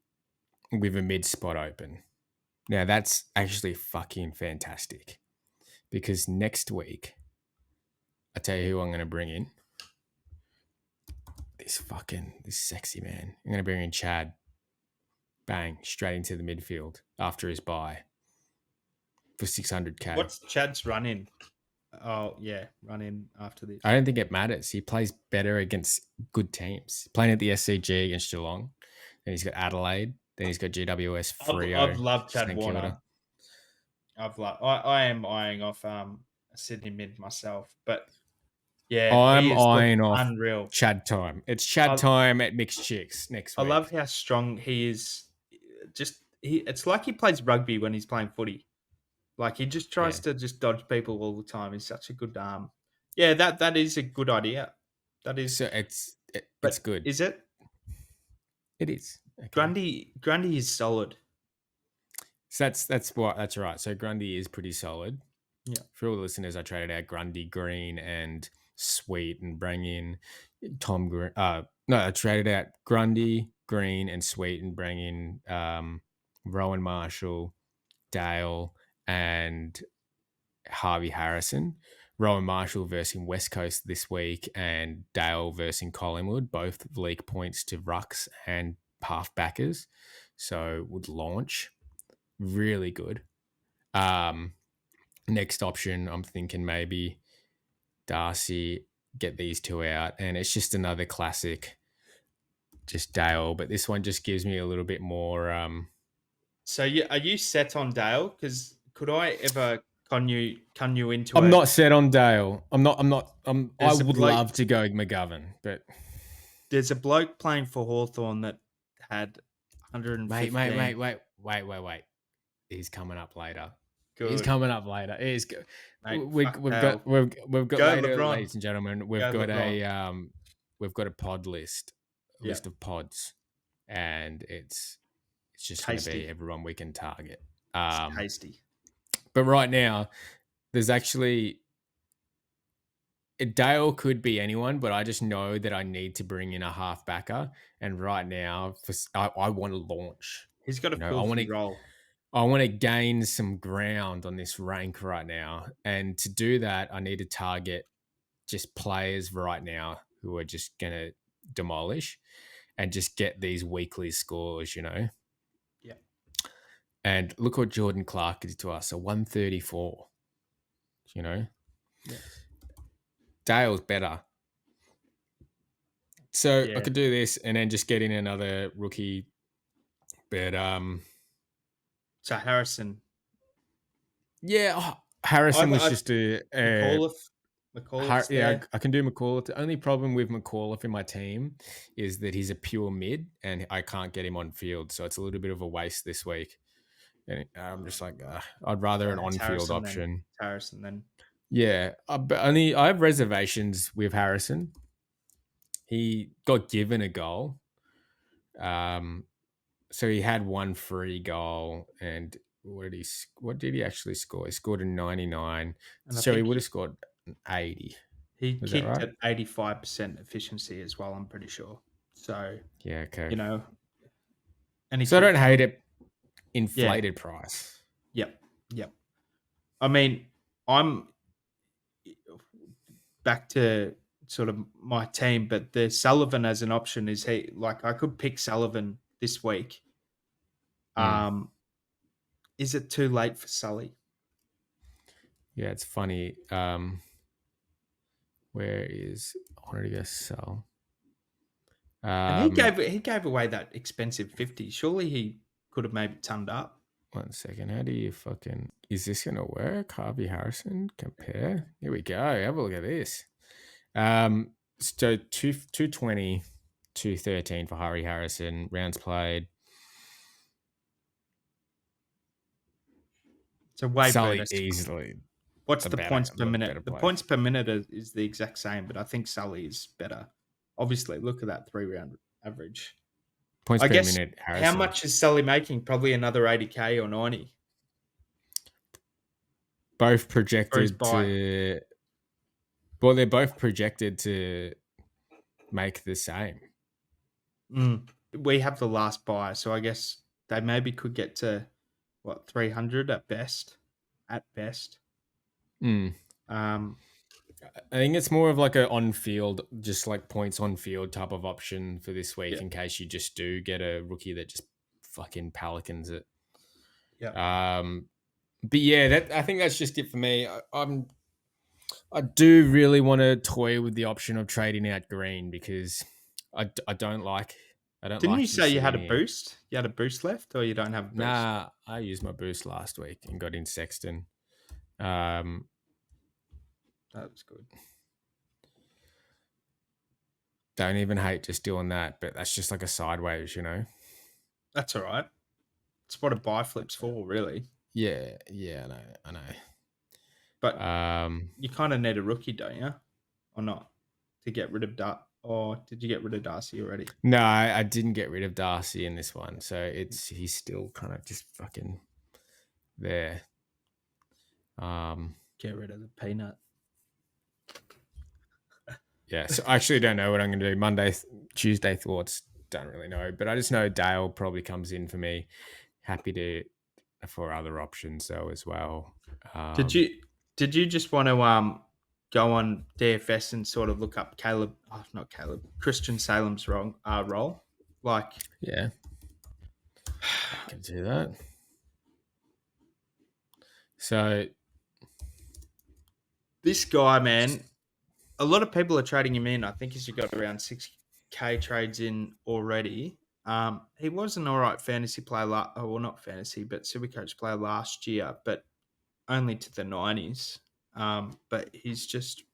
with a mid spot open. Now that's actually fucking fantastic because next week, I tell you who I'm going to bring in. This sexy man. I'm going to bring in Chad. Bang, straight into the midfield after his bye for 600k. What's Chad's run in? Oh, yeah, run in after this. I don't think it matters. He plays better against good teams. Playing at the SCG against Geelong. Then he's got Adelaide. Then he's got GWS Freo. I've loved Chad Warner. I am eyeing off Sydney mid myself, but yeah, I'm eyeing off unreal. Chad time. It's Chad time at Mixed Chicks next week. I love how strong he is. It's like he plays rugby when he's playing footy. Like he just tries to just dodge people all the time. He's such a good arm. Yeah, that is a good idea. That is. So it's good. Is it? It is. Okay. Grundy is solid. So that's right. So Grundy is pretty solid. Yeah. For all the listeners, I traded out Grundy, Green, and Sweet, and bring in Tom Green. I traded out Grundy, Green, and Sweet, and bring in Rowan Marshall, Dale, and Harvey Harrison. Rowan Marshall versus West Coast this week, and Dale versus Collingwood, both league points to rucks and halfbackers. So would launch. Really good. Next option, I'm thinking maybe Darcy, get these two out, and it's just another classic, just Dale. But this one just gives me a little bit more. So are you set on Dale? Because could I ever con you into I'm it? not set on Dale. I There's a would bloke- love to go McGovern, but There's a bloke playing for Hawthorn that had 115. wait. He's coming up later. Good. He's coming up later. He's Mate, we've got Go later, LeBron. ladies and gentlemen. We've Go got LeBron. a pod list of pods, and it's just going to be everyone we can target. It's tasty. But right now, there's actually Dale could be anyone, but I just know that I need to bring in a halfbacker, and right now, I want to launch. He's got a filthy role. I want to gain some ground on this rank right now. And to do that, I need to target just players right now who are just going to demolish and just get these weekly scores, Yeah. And look what Jordan Clark did to us, a 134, Yeah. Dale's better. So I could do this and then just get in another rookie. But so Harrison. Yeah, Harrison was just a McAuliffe. I can do McAuliffe. The only problem with McAuliffe in my team is that he's a pure mid, and I can't get him on field, so it's a little bit of a waste this week. And I'm just like, I'd rather an on-field option. Harrison, then. Yeah, but I have reservations with Harrison. He got given a goal. So he had one free goal, and what did he actually score? He scored a 99. So he would have scored an 80. He kicked at 85% efficiency as well, I'm pretty sure. So yeah, okay. And so I don't hate it. Inflated price. Yep. I mean, I'm back to sort of my team, but the Sullivan as an option is I could pick Sullivan this week. Is it too late for Sully? Yeah, it's funny. Where is I wanted to go sell? And he gave away that expensive 50. Surely he could have maybe turned up. 1 second. How do you is this gonna work? Harvey Harrison compare. Here we go. Have a look at this. So 220, 213 for Harvey Harrison. Rounds played. So way Sully easily. What's the points per minute? The points per minute is the exact same, but I think Sully is better. Obviously, look at that 3-round average. Points per minute. Harrison. How much is Sully making? Probably another 80K or 90. Both projected to. Well, they're both projected to make the same. We have the last buy, so I guess they maybe could get to 300 at best. I think it's more of like a on-field, just like points on-field type of option for this week in case you just do get a rookie that just fucking Pelicans it. Yeah. But yeah, I think that's just it for me. I do really want to toy with the option of trading out Green because I don't like. Didn't you say you had a boost? You had a boost left, or you don't have a boost? Nah, I used my boost last week and got in Sexton. That was good. Don't even hate just doing that, but that's just like a sideways, That's all right. It's what a buy flip's for, really. Yeah, I know. But you kind of need a rookie, don't you? Or not? To get rid of or did you get rid of Darcy already? No, I didn't get rid of Darcy in this one, so he's still kind of just fucking there. Get rid of the peanut. Yeah, so I actually don't know what I'm going to do. Tuesday thoughts, don't really know. But I just know Dale probably comes in for me. Happy for other options, though, as well. Did you just want to go on DFS and sort of look up Christian Salem's role. Like, Yeah, I can do that. So this guy, man, a lot of people are trading him in. I think he's got around 6K trades in already. He was an all right fantasy player, well, not fantasy, but SuperCoach player last year, but only to the 90s. But he's just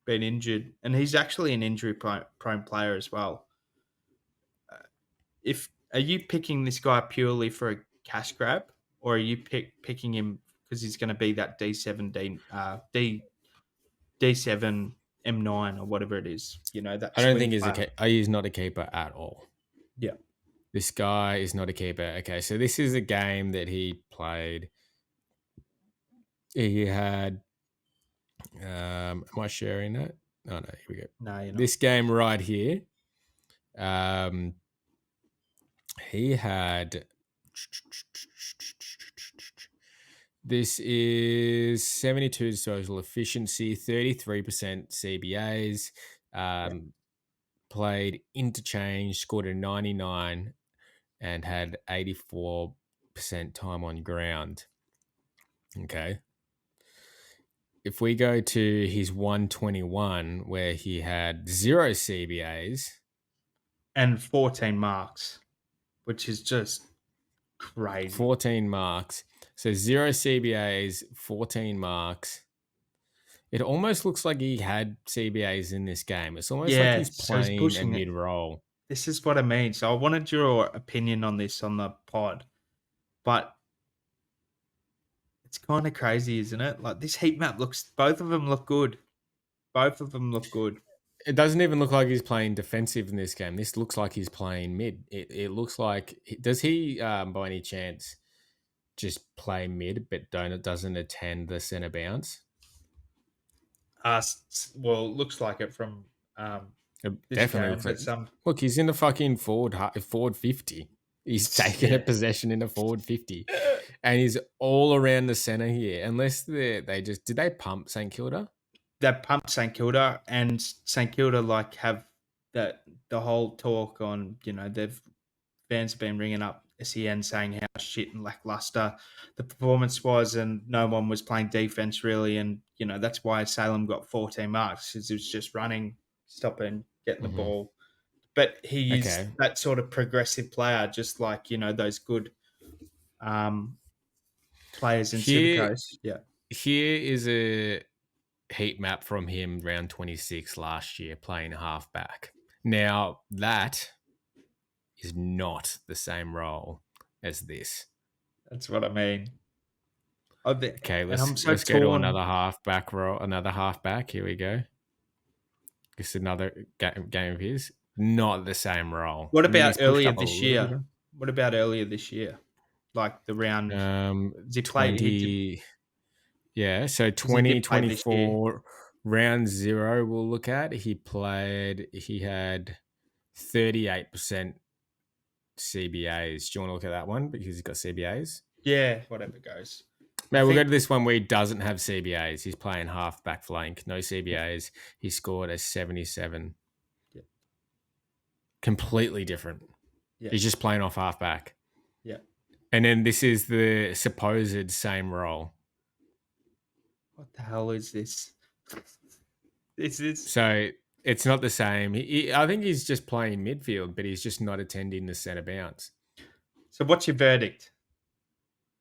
been injured, and he's actually an injury-prone player as well. Are you picking this guy purely for a cash grab, or are you picking him because he's going to be that D7 M9 or whatever it is? That I don't swing think player. he's not a keeper at all. Yeah. This guy is not a keeper. Okay, so this is a game that he played. He had. Am I sharing that? Oh no, here we go. No, you're not. This game right here. He had. This is 72 social efficiency, 33% CBAs. Played interchange, scored a 99, and had 84% time on ground. Okay. If we go to his 121, where he had 0 CBAs and 14 marks, which is just crazy. 14 marks. So 0 CBAs, 14 marks. It almost looks like he had CBAs in this game. It's almost like he's playing a mid-roll. This is what I mean. So I wanted your opinion on this on the pod, but it's kind of crazy, isn't it? Like, this heat map both of them look good. Both of them look good. It doesn't even look like he's playing defensive in this game. This looks like he's playing mid. It looks like, does he by any chance just play mid but doesn't attend the center bounce? Well, it looks like it from It this definitely game, looks but like, look, he's in the fucking forward 50. He's taking a possession in the forward 50, and he's all around the center here. Unless did they pump St Kilda? They pumped St Kilda, and St Kilda have the whole talk on, fans have been ringing up SEN saying how shit and lackluster the performance was, and no one was playing defense really, and that's why Salem got 14 marks, because he was just running, stopping, getting the ball. But he is that sort of progressive player, just like those good players in SuperCoach. Yeah, here is a heat map from him round 26 last year playing halfback. Now that is not the same role as this. That's what I mean. Okay, let's go to another halfback role. Another halfback. Here we go. Just another game of his. Not the same role. What about earlier this year? What about earlier this year? Like the round. He played. Yeah, so 2024 round 0 we'll look at. He had 38% CBAs. Do you want to look at that one because he's got CBAs? Yeah, whatever goes. Now we'll go to this one where he doesn't have CBAs. He's playing half-back flank, no CBAs. He scored a 77. Yeah. Completely different. Yeah. He's just playing off half-back. Yeah. And then this is the supposed same role. What the hell is this? So it's not the same. I think he's just playing midfield, but he's just not attending the centre bounce. So what's your verdict?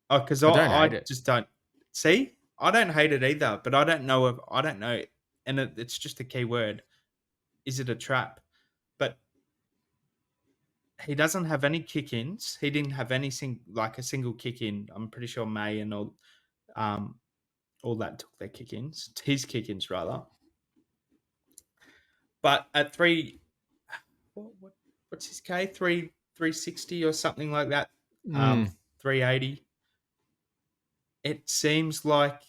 Oh, because I just don't see. I don't hate it either, but I don't know and it's just a key word. Is it a trap? But he doesn't have any kick-ins. He didn't have a single kick-in. I'm pretty sure May and all that took their kick-ins. His kick-ins rather. But at what's his K? 360 or something like that. 380. It seems like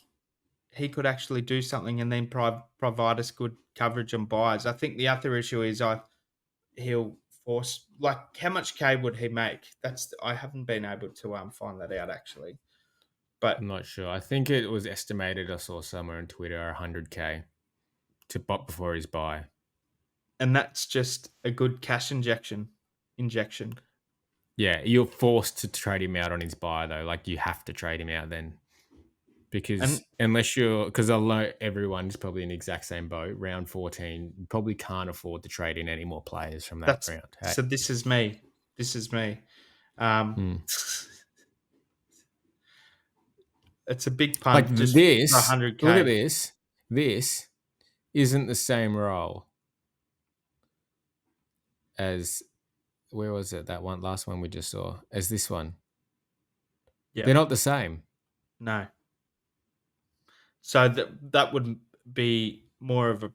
he could actually do something and then provide us good coverage and buys. I think the other issue is he'll force, how much K would he make? I haven't been able to find that out actually. But I'm not sure. I think it was estimated, I saw somewhere on Twitter, 100K. to bot before his buy. And that's just a good cash injection. Yeah, you're forced to trade him out on his buy though. Like you have to trade him out then. Because And because I know everyone's probably in the exact same boat. Round 14, you probably can't afford to trade in any more players from that round. Hey? so this is me. Um, Hmm. It's a big Like punt just for this, look at 100K. this. This isn't the same role as where was it? That one last one we just saw as this one. Yeah, They're not the same. no. So that would be more of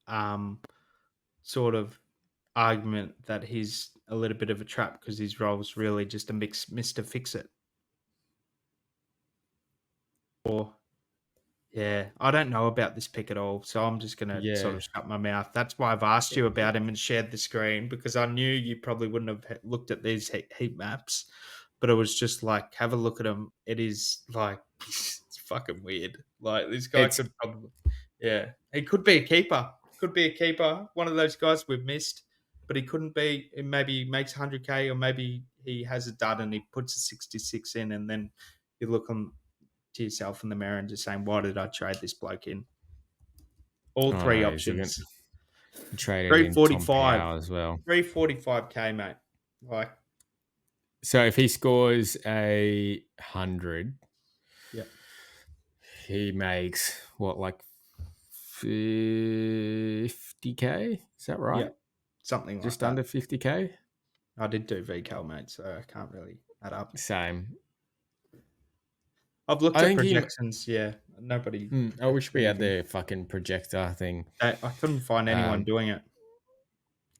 a sort of argument that he's a little bit of a trap because his role's really just a Mr. Fix It. Or yeah, I don't know about this pick at all, so I'm just gonna sort Yeah. of shut my mouth. That's why I've asked you about him and shared the screen because I knew you probably wouldn't have looked at these heat maps, but it was just like have a look at him. It is like it's fucking weird. Like this guy It's could probably, yeah, he could be a keeper. Could be a keeper. One of those guys we've missed, but he couldn't be. Maybe he makes 100K, or maybe he has a dud and he puts a 66 in, and then you look on to yourself in the mirror and just saying, why did I trade this bloke in? All oh three no, he's going options. traded in Tom 345. Powell as well. 345K, mate. Like, So if he scores 100, yeah, he makes what, like 50K? Is that yeah, right? something like Just that. under 50K? I did do VCal, mate, so I can't really add up. Same. I've looked I at think he. projections, yeah. Nobody I wish we had anything. the fucking projector thing. I couldn't find anyone Um, doing it.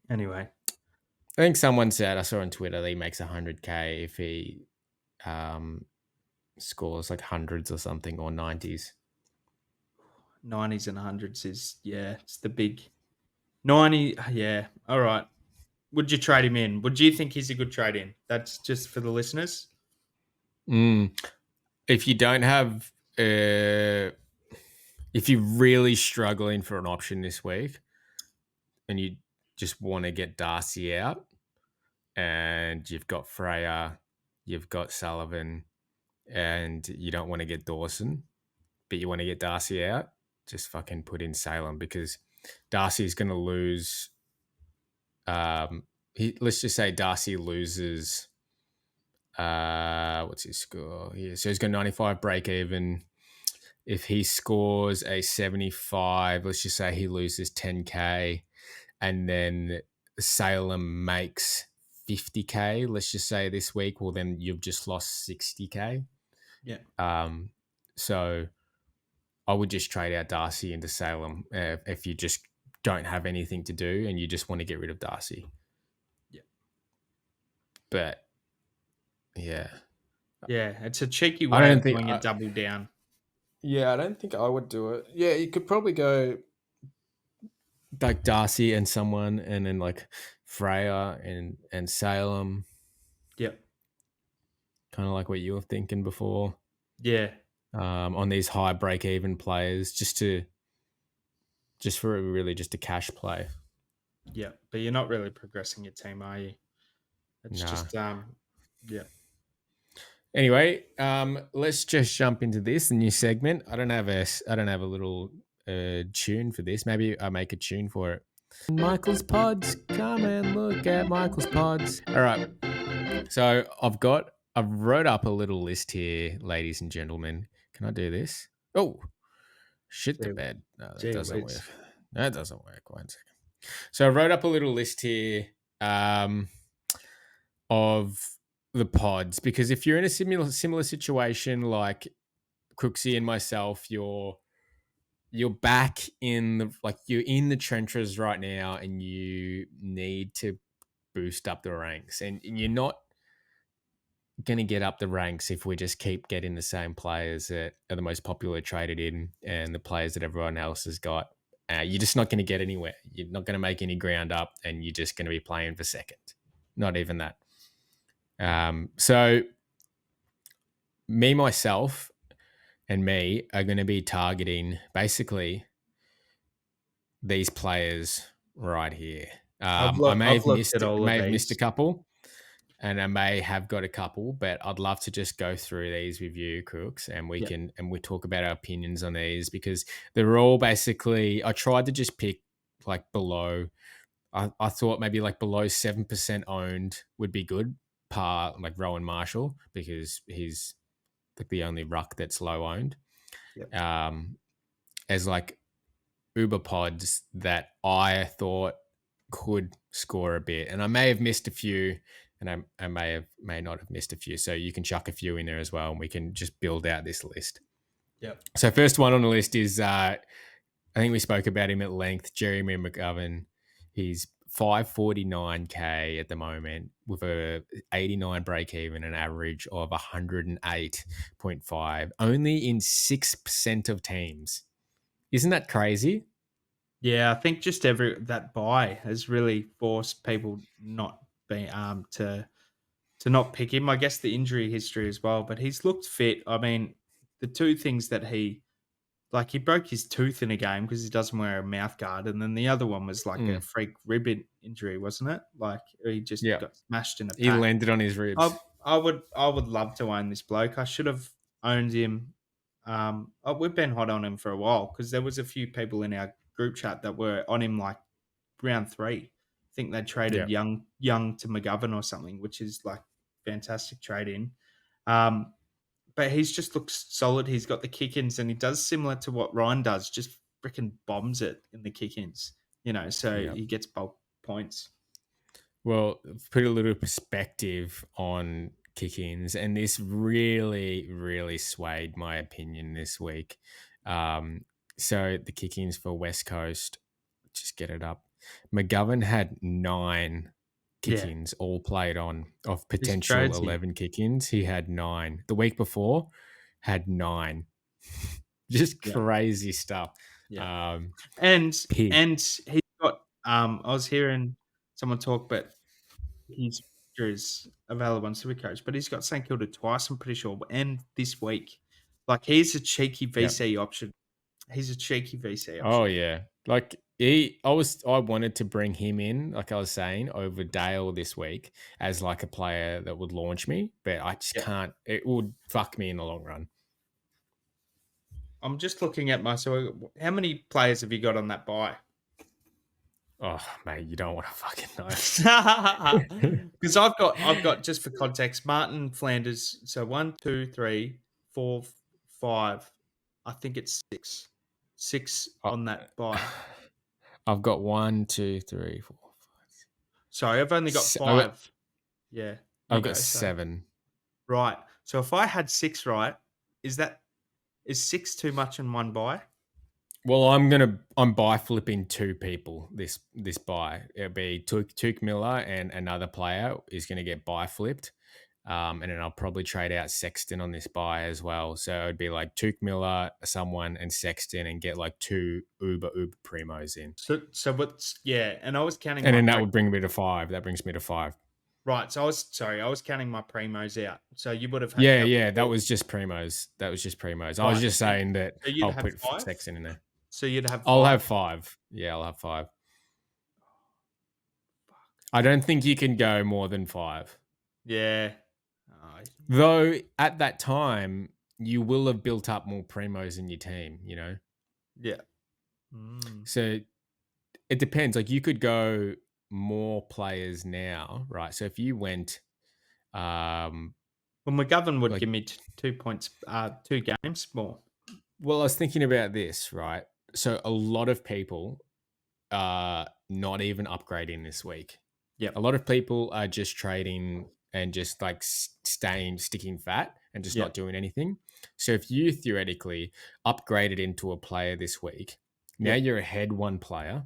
Anyway, I think someone said I saw on Twitter that he makes 100K if he um, scores like hundreds or something or 90s. 90s and 100s is, yeah, it's the big 90. Yeah, all right. Would you trade him in? Would you think he's a good trade in? That's just for the listeners. Mm. If you don't have, if you're really struggling for an option this week and you just want to get Darcy out and you've got Freya, you've got Sullivan, and you don't want to get Dawson, but you want to get Darcy out, just fucking put in Salem because Darcy's going to lose. Let's just say Darcy loses. What's his score? Yeah, so he's got 95 break even. If he scores a 75, let's just say he loses 10K, and then Salem makes 50K. Let's just say this week. Well, then you've just lost 60K. Yeah. So I would just trade out Darcy into Salem if you just don't have anything to do and you just want to get rid of Darcy. Yeah. But yeah. Yeah, it's a cheeky I way don't of think doing a double down. Yeah, I don't think I would do it. Yeah, you could probably go like Darcy and someone, and then like Freya and Salem, Yep. kind of like what you were thinking before. Yeah. On these high break even players, just for really just a cash play. Yeah. But you're not really progressing your team, are you? It's Nah. just yeah. Anyway, let's just jump into this the new segment. I don't have a little tune for this. Maybe I make a tune for it. Michael's Pods. Come and look at Michael's Pods. All right. So I've wrote up a little list here, ladies and gentlemen. Can I do this? Oh, shit the bed. No, that Gee doesn't whiz. work. That doesn't work. 1 second. So I wrote up a little list here of the pods because if you're in a similar situation like Crooksy and myself, you're back in you're in the trenches right now and you need to boost up the ranks, and you're not going to get up the ranks if we just keep getting the same players that are the most popular traded in and the players that everyone else has got. You're just not going to get anywhere. You're not going to make any ground up, and you're just going to be playing for second. Not even that. So me, myself, and me are going to be targeting basically these players right here. I've I looked. I've looked at all may of have missed a these. couple, and I may have got a couple, but I'd love to just go through these with you, Crooks, and we Yeah. can and we talk about our opinions on these because they're all basically. I tried to just pick like below. I thought maybe like below 7% owned would be good, par like Rowan Marshall because he's like the only ruck that's low owned. Yep. As like Uber pods that I thought could score a bit, and I may have missed a few, and I may not have missed a few. So you can chuck a few in there as well, and we can just build out this list. Yep. So first one on the list is I think we spoke about him at length, Jeremy McGovern. He's 549k at the moment with a 89 break even, an average of 108.5, only in 6% of teams. Isn't that crazy? Yeah, I think just that buy has really forced people not be to not pick him. I guess the injury history as well, but he's looked fit. I mean, the two things that he broke his tooth in a game because he doesn't wear a mouth guard, and then the other one was like a Mm, freak rib injury, wasn't it? Like he just yeah. got smashed in a He pack. landed on his ribs. I would love to own this bloke. I should have owned him. We've been hot on him for a while because there was a few people in our group chat that were on him like round 3. I think they Yeah. traded young to McGovern or something, which is like fantastic trade in. Um, but he's just looks solid. He's got the kick-ins and he does similar to what Ryan does, just freaking bombs it in the kick-ins, so Yeah. he gets bulk points. Well, put a little perspective on kick-ins, and this really, really swayed my opinion this week. So the kick-ins for West Coast, just get it up. McGovern had 9 Yeah, kick-ins, all played on of it's potential crazy. 11 kick-ins. He had 9. The week before, had 9. Just Yeah, crazy stuff. yeah. Um, And Pig. and he's got I was hearing someone talk, but his fixture is available on SuperCoach, but he's got St Kilda twice, I'm pretty sure, and this week. Like he's a cheeky Yeah. VC option. He's a cheeky VC Oh option. yeah. Like I wanted to bring him in, like I was saying, over Dale this week as like a player that would launch me, but I just Yeah. can't. It would fuck me in the long run. I'm just looking at how many players have you got on that buy? Oh mate, you don't want to fucking know. Because I've got just for context, Martin Flanders. So 1, 2, 3, 4, 5. I think it's six Oh, on that buy. I've got 1, 2, 3, 4, 5. Sorry, I've only got I've got 5. Yeah, you I've go. got Sorry. 7. Right. So if I had 6 right, is 6 too much in one buy? Well, I'm buy flipping 2 people this buy. It'll be Took Miller and another player is going to get buy flipped. And then I'll probably trade out Sexton on this buy as well. So it'd be like Took Miller, someone, and Sexton, and get like 2 uber primos in, So what's and I was counting and my then that would bring me to 5. That brings me to 5. right. So I was counting my primos out. So you would have had Yeah, that would yeah, that be was just primos. That was just primos. I was right. just saying that So you'd I'll have put 5. Sexton in there. So you'd have I'll 5. have 5. Yeah, I'll have 5. Fuck. I don't think you can go more than 5. Yeah. Oh, Though at that time, you will have built up more primos in your team, yeah. Mm. So it depends. Like you could go more players now, right? So if you went, Well, McGovern would like, give me 2 points, 2 games more. well, I was thinking about this, right? So a lot of people are not even upgrading this week. Yep. A lot of people are just trading and just like sticking fat and just not doing anything. So if you theoretically upgraded into a player this week, now you're ahead 1 player,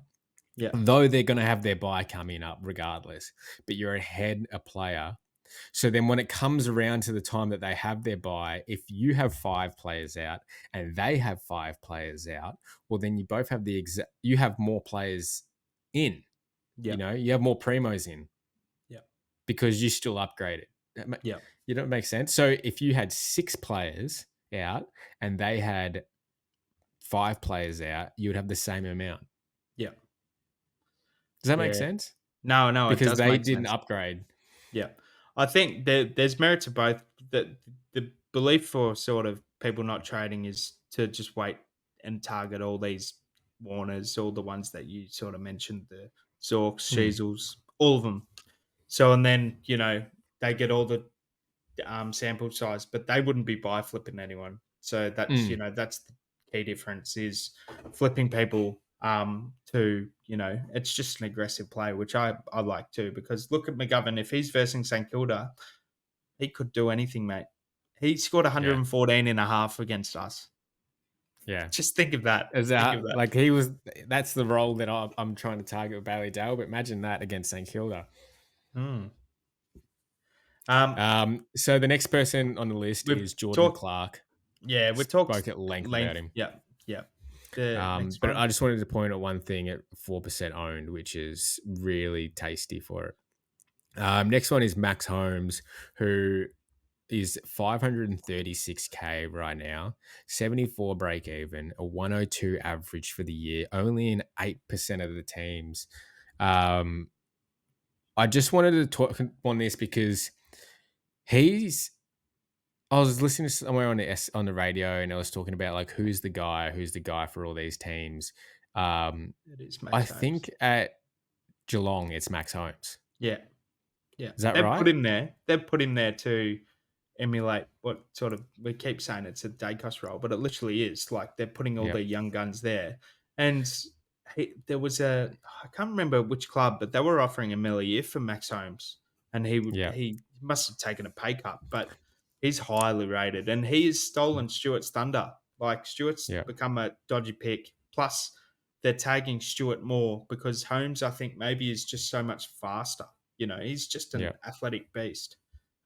Yeah. though they're going to have their buy coming up regardless, but you're ahead a player. So then when it comes around to the time that they have their buy, if you have 5 players out and they have 5 players out, well, then you both have you have more players in, Yeah. you have more primos in. Yeah. Because you still upgraded. Yeah. You don't make sense. So if you had 6 players out and they had 5 players out, you would have the same amount. Yeah. Does that make Yeah. sense? No, it Because does they make didn't sense. upgrade. Yeah. I think there's merit to both. The belief for sort of people not trading is to just wait and target all these Warners, all the ones that you sort of mentioned, the Zorks, Mm, Sheezels, all of them. So, and then, they get all the sample size, but they wouldn't be buy flipping anyone. So mm, that's the key difference is flipping people to, it's just an aggressive play, which I like too, because look at McGovern. If he's versing St Kilda, he could do anything, mate. He scored yeah, 114 and a half against us. yeah. Just think of that. Is Think of that that. like he was? That's the role that I'm trying to target with Bailey Dale. But imagine that against St Kilda. Hmm. Um, So the next person on the list we've is Jordan talked, Clark. yeah, we talked Spoke at length about length. him. Yeah, yeah. The next But one. I just wanted to point at one thing at 4% owned, which is really tasty for it. Next one is Max Holmes, who is 536K right now, 74 break even, a 102 average for the year, only in 8% of the teams. Um, I just wanted to talk on this because he's I was listening to somewhere on the radio, and I was talking about like who's the guy for all these teams. Um, It is I Max Holmes. think at Geelong it's Max Holmes. Yeah. Yeah, Is that they've put right? him there. They've put him there to emulate what sort of we keep saying it's a Dacos role, but it literally is. Like they're putting all Yep. their young guns there. And there was I can't remember which club, but they were offering $1 million a year for Max Holmes, and Yep. he must have taken a pay cut, but he's highly rated, and he has stolen Stewart's thunder. Like Stewart's Yep. become a dodgy pick. Plus, they're tagging Stewart more because Holmes, I think, maybe is just so much faster. He's just an Yep. athletic beast.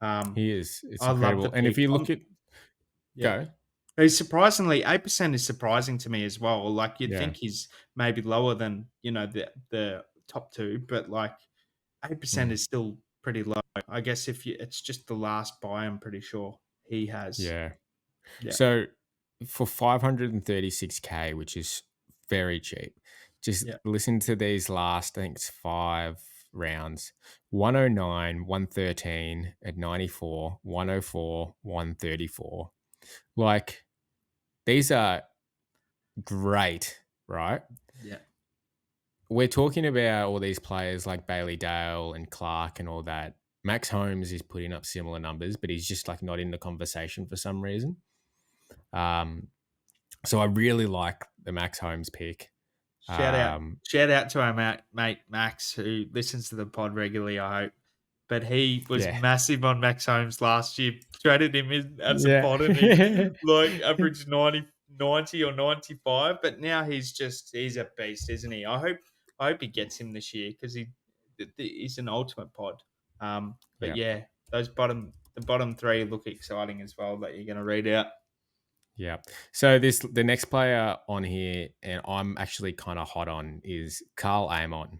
Um, He is. It's I love the incredible. And if pick. you look at Yeah. go, He's surprisingly 8% is surprising to me as well. Like you'd yeah. think he's maybe lower than the top two, but like 8% Mm, is still pretty low. I guess if it's just the last buy, I'm pretty sure he has. yeah. Yeah, So for 536K, which is very cheap, just yeah, listen to these last, I think it's 5 rounds: 109, 113 at 94, 104, 134. Like these are great, right? yeah, We're talking about all these players like Bailey Dale and Clark and all that. Max Holmes is putting up similar numbers, but he's just like not in the conversation for some reason. Um, so I really like the Max Holmes pick. Shout out, Um, shout out to our mate Max who listens to the pod regularly. I hope, but he was yeah, massive on Max Holmes last year. Traded him in as a yeah, pod, and he like averaged 90 or 95. But now he's a beast, isn't he? I hope he gets him this year because he's an ultimate pod. But yeah, yeah, the bottom three look exciting as well that you're going to read out. yeah. So the next player on here, and I'm actually kind of hot on, is Carl Amon.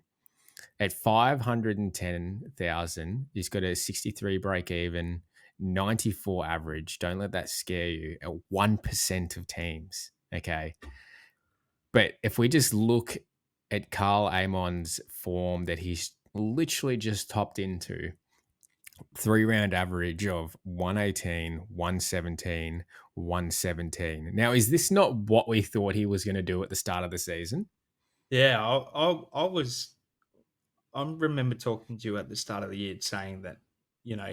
At 510,000, he's got a 63 break even, 94 average. Don't let that scare you. At 1% of teams. Okay. But if we just look at Carl Amon's form that he's literally just topped into, 3 round average of 118, 117, 117. Now, is this not what we thought he was going to do at the start of the season? Yeah, I remember talking to you at the start of the year saying that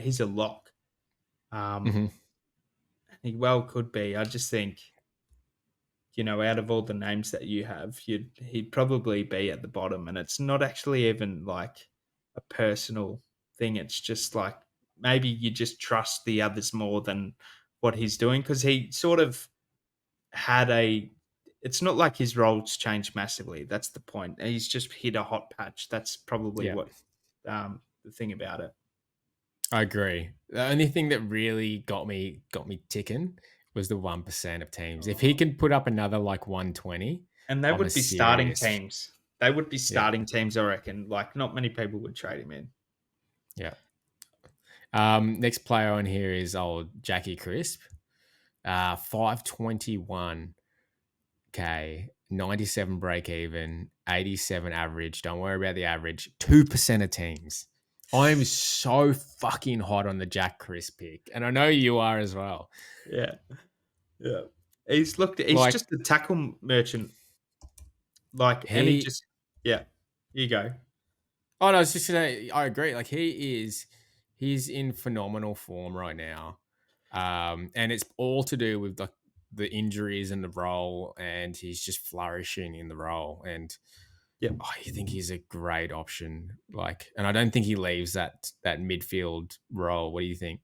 he's a lock. Um, Hmm. he well could be. I just think out of all the names that you have, he'd probably be at the bottom, and it's not actually even like a personal thing. It's just like maybe you just trust the others more than what he's doing because he sort of had a. It's not like his roles changed massively. That's the point. He's just hit a hot patch. That's probably Yeah. what the thing about it. I agree. The only thing that really got me ticking was the 1% of teams. If he Oh. can put up another like 120, And they I'm a would be starting serious. teams. They would be Yeah, starting teams, I reckon. Like, not many people would trade him in. yeah. Next player on here is old Jackie Crisp. 521K, 97 break even, 87 average. Don't worry about the average. 2% of teams. I'm so fucking hot on the Jack Chris pick, and I know you are as well. Yeah. Yeah. He's Like just a tackle merchant, like, and he he just yeah. You go. Oh no, I was just gonna I agree. Like he's in phenomenal form right now. And it's all to do with the injuries and the role, and he's just flourishing in the role. And Yep. I think he's a great option. Like, and I don't think he leaves that midfield role. What do you think?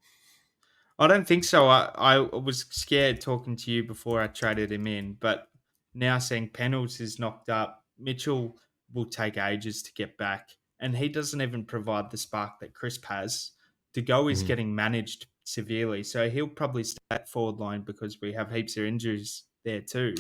I don't think so. I was scared talking to you before I traded him in, but now seeing Pennels is knocked up, Mitchell will take ages to get back, and he doesn't even provide the spark that Crisp has. To go is Mhm. getting managed severely, so he'll probably stay at forward line because we have heaps of injuries there too.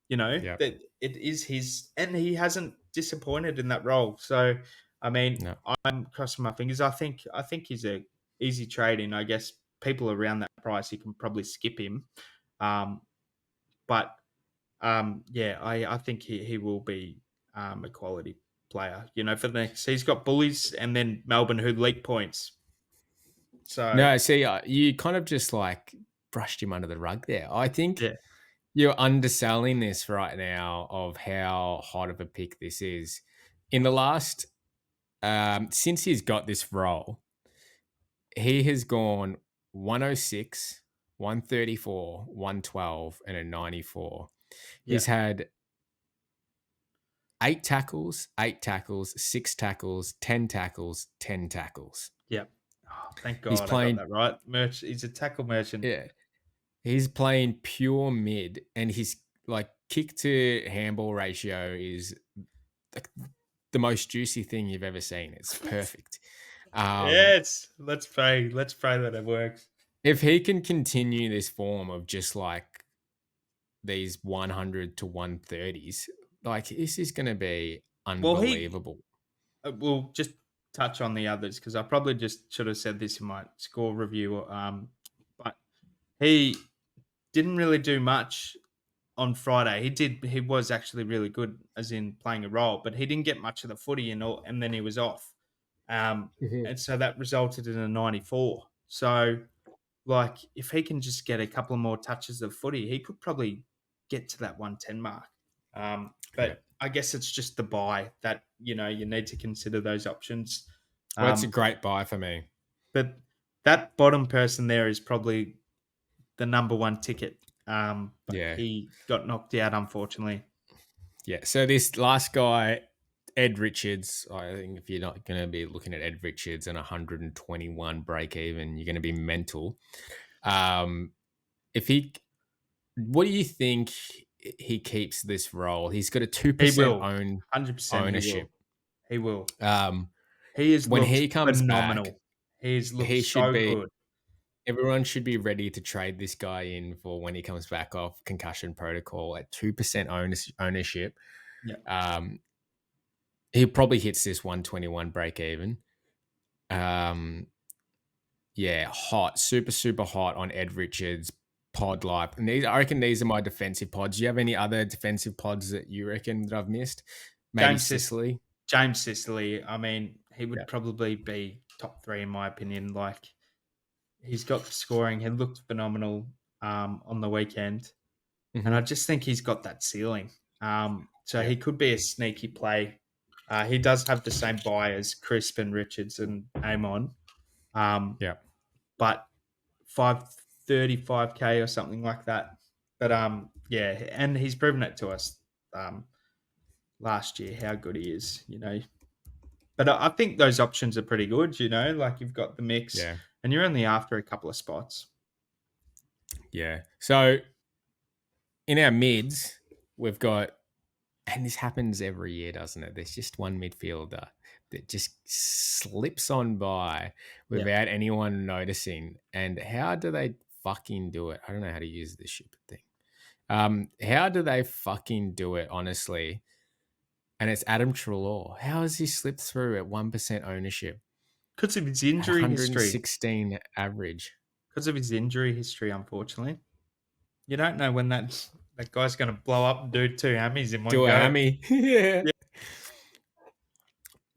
You know Yeah. that it is his, and he hasn't disappointed in that role. So, I mean, No. I'm crossing my fingers. I think he's a easy trade in. I guess people around that price, you can probably skip him. Um, but yeah, I think he will be a quality player. You know, for the next, he's got Bullies and then Melbourne who leak points. So No, see, you kind of just like brushed him under the rug there. I think yeah, you're underselling this right now of how hot of a pick this is. In the last since he's got this role, he has gone 106, 134, 112, and a 94. yeah, He's had 8 tackles, 6 tackles, 10 tackles, 10 tackles. yeah. Oh, thank He's God I got playing, that right. He's a tackle merchant. yeah, he's playing pure mid, and his like kick to handball ratio is like the most juicy thing you've ever seen. It's perfect. Um, Yes, let's pray. Let's pray that it works. if he can continue this form of just like these 100 to 130s, like this is going to be Well, he unbelievable. we'll just touch on the others because I probably just should have said this in my score review. But he didn't really do much on Friday. He was actually really good, as in playing a role, but he didn't get much of the footy and all, and then he was off. Um, Mhm. and so that resulted in a 94. So, like, if he can just get a couple of more touches of footy, he could probably get to that 110 mark. Yeah. But I guess it's just the buy that, you need to consider those options. Well, it's a Um, great buy for me. but that bottom person there is probably the number one ticket. But Yeah. he got knocked out, unfortunately. Yeah. So this last guy, Ed Richards, I think if you're not going to be looking at Ed Richards and 121 break even, you're going to be mental. Um, if he, what do you think he keeps this role? He's got a He 2% will. 100% he will. ownership. He will. Um, He has when looked he comes back, phenomenal. He has looked he should so be good. everyone should be ready to trade this guy in for when he comes back off concussion protocol at 2% ownership. Yeah. Um, he probably hits this 121 break even. Yeah, hot, super, super hot on Ed Richards, pod life. And I reckon these are my defensive pods. Do you have any other defensive pods that you reckon that I've missed? Maybe James Sis Sicily. James Sicily, I mean, he Yeah. would probably be top 3 in my opinion. Like, he's got the scoring. He looked phenomenal, on the weekend, and Hmm. I just think he's got that ceiling. So Yeah. he could be a sneaky play. He does have the same buy as Crisp and Richards and Amon, um, Yeah. but 535K or something like that. But yeah, and he's proven it to us um, last year how good he is. But I think those options are pretty good. Like, you've got the mix, Yeah. and you're only after a couple of spots. Yeah. So in our mids, we've got, and this happens every year, doesn't it? There's just one midfielder that just slips on by Yeah, without anyone noticing. And how do they fucking do it? I don't know how to use this stupid thing. How do they fucking do it, honestly? And it's Adam Treloar. How has he slipped through at 1% ownership because of his at injury history. 116 average? Because of his injury history, unfortunately, you don't know when that guy's going to blow up and do two hammies in one Do a go. hammy. Yeah. Yeah.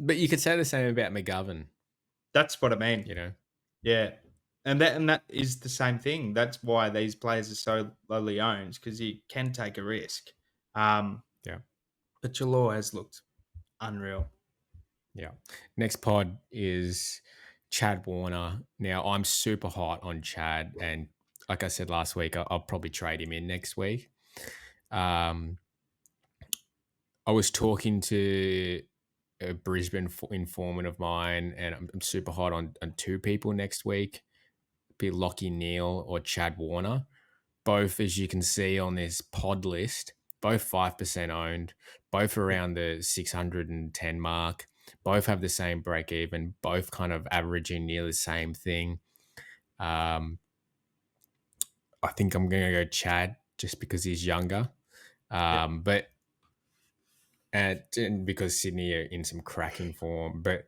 But you could say the same about McGovern, That's what I mean. you know? Yeah. And that is the same thing. That's why these players are so lowly owned because you can take a risk. Um, Yeah. but Jalor has looked unreal. Yeah. Next pod is Chad Warner. Now, I'm super hot on Chad. And like I said last week, I'll probably trade him in next week. Um, I was talking to a Brisbane informant of mine, and I'm super hot on two people next week, be Lockie Neal or Chad Warner. Both, as you can see on this pod list, both 5% owned, both around the 610 mark, both have the same break even, both kind of averaging nearly the same thing. I think I'm going to go Chad just because he's younger. Yeah. But and because Sydney are in some cracking form. But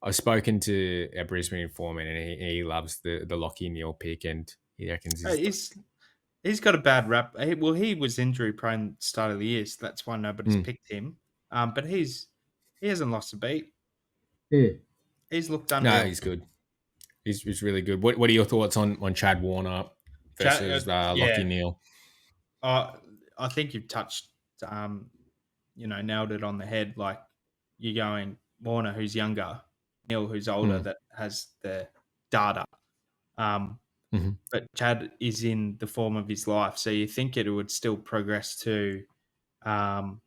I've spoken to a Brisbane informant, and he loves the Lockie Neal pick, and he reckons Uh, He's got a bad rap. He was injury prone at the start of the year, so that's why nobody's Mm. picked him. But he hasn't lost a beat. Mm. He's looked No, unreal. he's good. He's really good. What are your thoughts on Chad Warner versus Lockie Yeah, Neal? uh, I think you've touched, nailed it on the head. Like you're going Warner, who's younger, Neil, who's older, Mm. that has the data. Um, Hmm. but Chad is in the form of his life, so you think it would still progress to, um,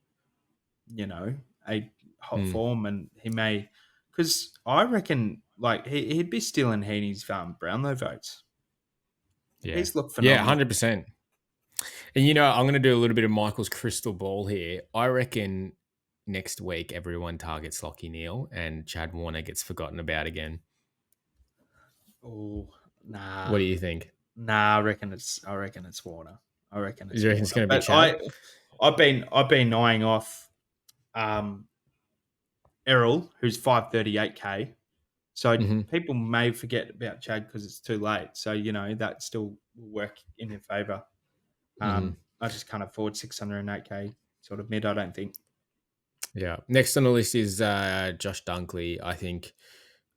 a hot Mm. form, and he may, because I reckon like he'd be stealing Heaney's Brownlow votes. Yeah. He's looked Yeah, phenomenal. 100%. And I'm going to do a little bit of Michael's crystal ball here. I reckon next week everyone targets Lockie Neal and Chad Warner gets forgotten about again. Oh, nah. What do you think? Nah, I reckon it's Warner. I reckon Do it's you reckon it's Warner. going to be But Chad? I've been eyeing off um Errol, who's 538K. So Hmm. people may forget about Chad because it's too late. So, that still will work in your favour. Hmm. I just can't afford 608K sort of mid, I don't think. Yeah. Next on the list is Josh Dunkley. I think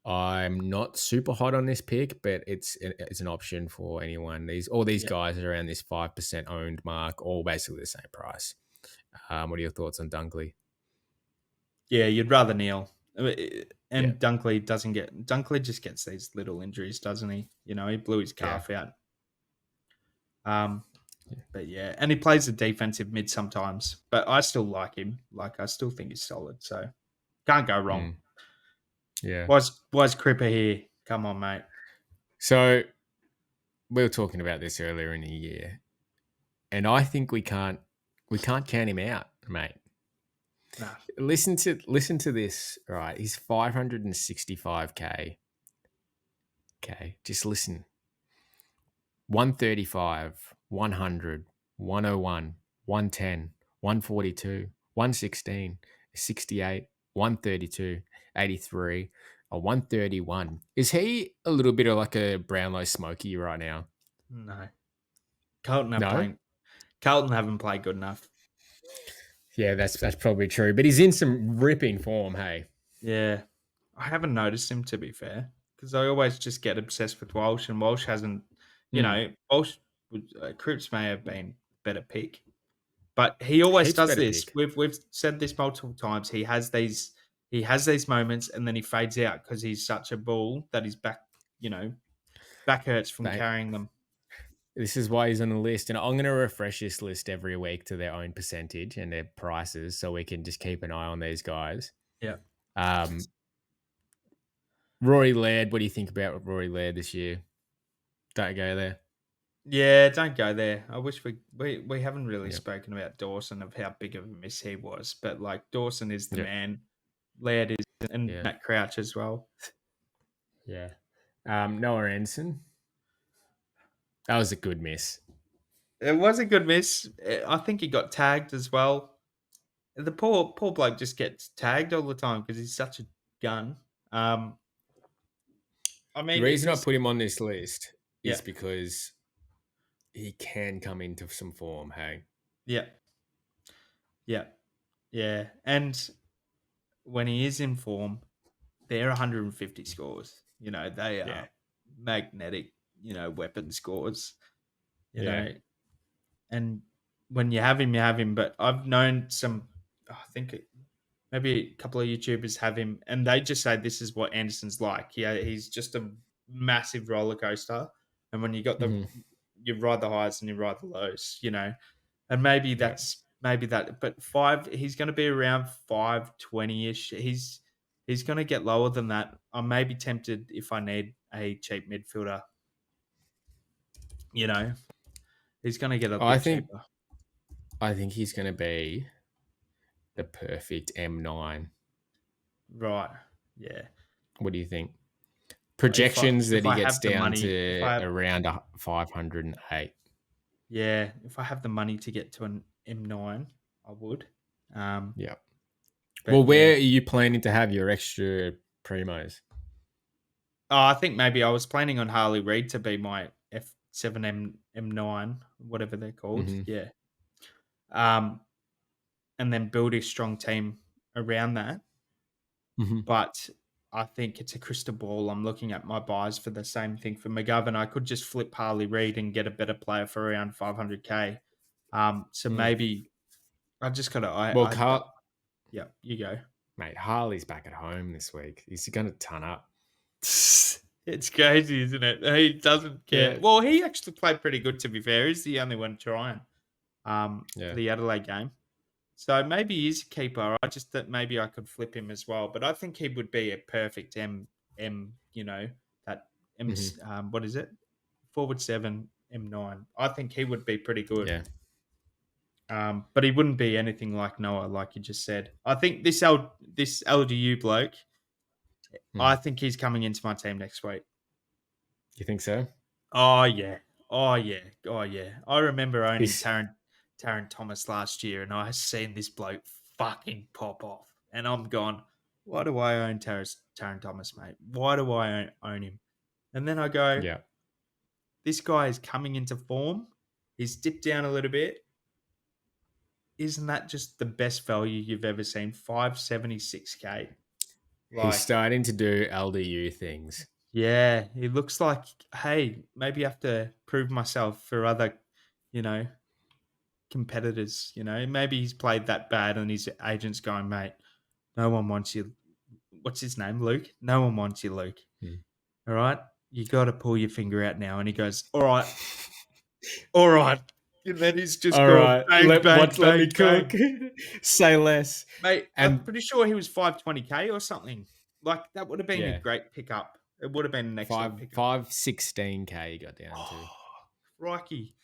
I'm not super hot on this pick, but it's an option for anyone. All these Yeah. guys are around this 5% owned mark, all basically the same price. What are your thoughts on Dunkley? Yeah, you'd rather Neil. Yeah, And Dunkley just gets these little injuries, doesn't he? He blew his yeah, calf out. Um, yeah. but yeah, and he plays a defensive mid sometimes. But I still like him. Like I still think he's solid. So can't go wrong. Mm, yeah. Why's Cripper here? Come on, mate. So we were talking about this earlier in the year, and I think we can't count him out, mate. Nah. Listen to this. Right, he's 565k. Okay, just listen. 135, 100, 101, 110, 142, 116, 68, 132, 83, or 131. Is he a little bit of like a Brownlow Smoky right now? No. Carlton have No? playing Carlton haven't played good enough. Yeah, that's probably true. But he's in some ripping form, hey. Yeah. I haven't noticed him to be fair. Because I always just get obsessed with Walsh, and Walsh hasn't, Hmm. Walsh Cripps may have been better pick. But he always Heaps does better this. pick. We've said this multiple times. He has these moments and then he fades out because he's such a bull that his back hurts from Mate, carrying them. this is why he's on the list. And I'm going to refresh this list every week to their own percentage and their prices so we can just keep an eye on these guys. Yeah. Um, Rory Laird, what do you think about Rory Laird this year? Don't go there. Yeah, don't go there. I wish we haven't really Yeah. spoken about Dawson of how big of a miss he was, but like Dawson is the Yeah. man, Laird is, and Yeah. Matt Crouch as well. Yeah. Noah Anderson. That was a good miss. It was a good miss. I think he got tagged as well. The poor bloke just gets tagged all the time because he's such a gun. I The mean, if reason I he's put him on this list yeah, is because he can come into some form, hey? yeah, yeah, yeah, and when he is in form, they're 150 scores. They Yeah. are magnetic, weapon scores, you Yeah. know, and when you have him, you have him. But I've known some, I think maybe a couple of YouTubers have him, and they just say this is what Anderson's like. Yeah, he's just a massive roller coaster, and when you got Hmm. you ride the highs and you ride the lows. And maybe Yeah. maybe that, but he's going to be around 520 ish. He's going to get lower than that. I may be tempted if I need a cheap midfielder. You know, he's going to get a I bit think cheaper. I think he's going to be the perfect M9. Right. Yeah. What do you think? If I Projections that if he I gets have the down money, if to I have around 508. yeah, if I have the money to get to an M9, I would. Um, Yeah. Well, but yeah. where are you planning to have your extra primos? Oh, I think maybe I was planning on Harley Reid to be my F7 M9, whatever they're called. Hmm. Yeah. Um, and then build a strong team around that. Hmm. But I think it's a crystal ball. I'm looking at my buys for the same thing for McGovern. I could just flip Harley Reid and get a better player for around 500k. So Mm. maybe I just gotta. Well, Yeah, you go. mate, Harley's back at home this week. He's going to ton up. It's crazy, isn't it? He doesn't care. Yeah. Well, he actually played pretty good, to be fair. He's the only one trying for Yeah. the Adelaide game. So maybe he's a keeper. I just that maybe I could flip him as well. But I think he would be a perfect that M, Hmm. what is it? Forward 7, M9. I think he would be pretty good. Yeah. But he wouldn't be anything like Noah, like you just said. I think this LDU bloke, I Mm. think he's coming into my team next week. You think so? Oh yeah. Oh yeah. Oh yeah. I remember owning He's Taron Thomas last year, and I seen this bloke fucking pop off, and I'm gone. Why do I own Taron Thomas, mate? Why do I own him? And then I go, yeah. this guy is coming into form. He's dipped down a little bit. Isn't that just the best value you've ever seen? 576k. He's Like, starting to do LDU things. yeah, it looks like, hey, maybe I have to prove myself for other, you know, competitors. Maybe he's played that bad and his agent's going, mate, no one wants you. What's his name, Luke? No one wants you, Luke. Mm. All right, you got to pull your finger out now. And he goes, all right, all right. And then he's just All going right. bang, bang, Let me bang, cook. bang. Say less. Mate, I'm And pretty sure he was 520k or something. Like that would have been a yeah, great pickup. It would have been an excellent pickup. 516k he got down to. Oh, crikey.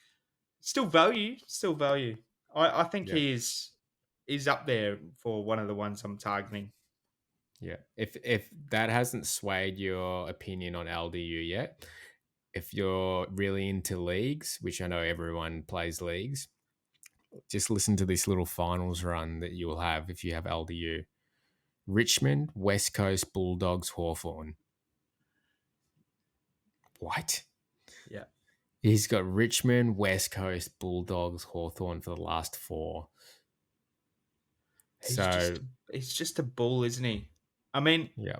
Still value, still value. I think Yeah. he's up there for one of the ones I'm targeting. Yeah. If that hasn't swayed your opinion on LDU yet, if you're really into leagues, which I know everyone plays leagues, just listen to this little finals run that you'll have if you have LDU. Richmond, West Coast, Bulldogs, Hawthorn. What? Yeah. He's got Richmond, West Coast, Bulldogs, Hawthorn for the last 4. He's So, just a bull, isn't he? I mean, yeah.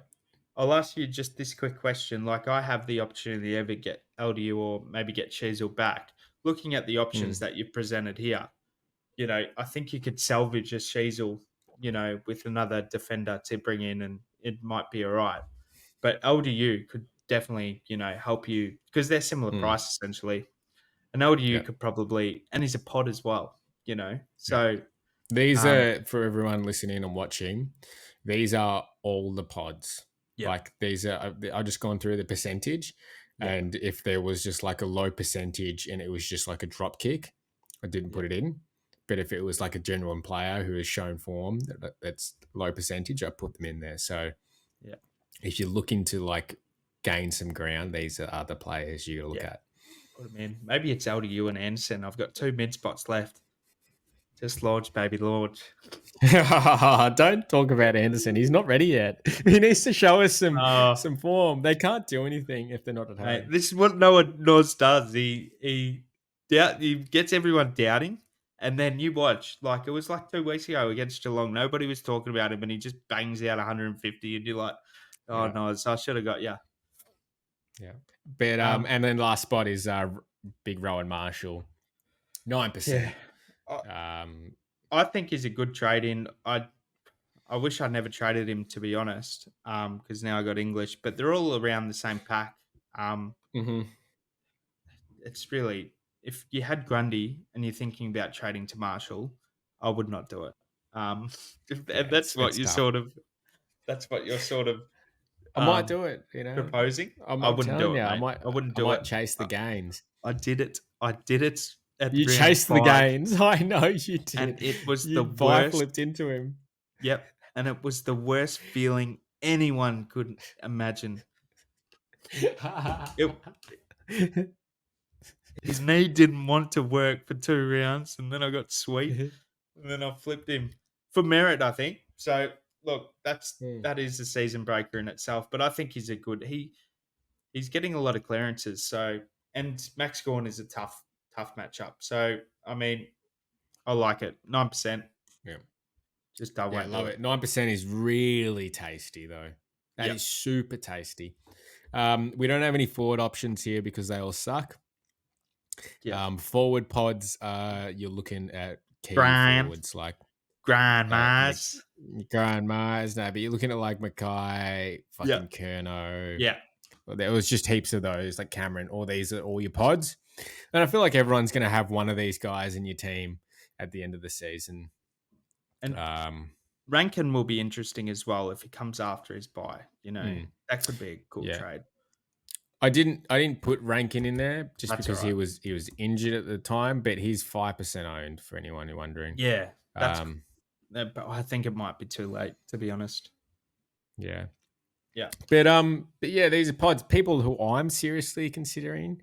I'll ask you just this quick question. Like I have the opportunity to ever get LDU or maybe get Sheasel back. Looking at the options Mm, that you've presented here, I think you could salvage a Sheasel, with another defender to bring in and it might be all right. But LDU could definitely, help you because they're similar mm, price essentially. And LDU yeah. could probably, and he's a pod as well. Yeah. So, These um, are, for everyone listening and watching, these are all the pods. yeah, Like these are, I've just gone through the percentage. yeah, And if there was just like a low percentage and it was just like a drop kick, I didn't yeah, put it in. But if it was like a genuine player who has shown form that's low percentage, I put them in there. So yeah, if you're looking to like gain some ground, these are the players you look yeah. at. Put him in. Maybe it's LDU and Anderson. I've got 2 mid spots left. Just lodge, baby, lodge. Don't talk about Anderson. He's not ready yet. He needs to show us Uh, some form. They can't do anything if they're not at Mate, home. this is what Noah Noz does. He gets everyone doubting, and then you watch. Like it was like 2 weeks ago against Geelong. Nobody was talking about him, and he just bangs out 150, and you're like, Oh, nice. I should have got you. Yeah. But and then last spot is Big Rowan Marshall, 9%. Yeah. I think he's a good trade in. I wish I never traded him, to be honest, because now I got English, but they're all around the same pack. It's really, if you had Grundy and you're thinking about trading to Marshall, I would not do it. And that's what you tough. that's what you're sort of I might do it, proposing. I I'm wouldn't do telling it, you, mate. I wouldn't do might it. chase the gains. I did it. I did it at You round chased the 5. gains. I know you did. And it was you the worst. flipped into him. Yep. And it was the worst feeling anyone could imagine. His knee didn't want to work for 2 rounds, and then I got sweet, and then I flipped him for merit, I think. So look, that is a season breaker in itself. But I think he's a good. He's getting a lot of clearances. So, and Max Gorn is a tough matchup. So I mean, I like it. 9%. Yeah. Just I won't love it. 9% is really tasty though. That is super tasty. We don't have any forward options here because they all suck. Yeah. Forward pods, you're looking at key forwards like Grandmas. Grandmas. No, but you're looking at like Mackay, fucking Kerno. Yeah. There was just heaps of those, like Cameron. All these are all your pods. And I feel like everyone's going to have one of these guys in your team at the end of the season. And Rankin will be interesting as well if he comes after his bye. That could be a cool trade. I didn't put Rankin in there just because he was injured at the time, but he's 5% owned for anyone who's wondering. Yeah, but I think it might be too late, to be honest. Yeah. But yeah, these are pods. People who I'm seriously considering.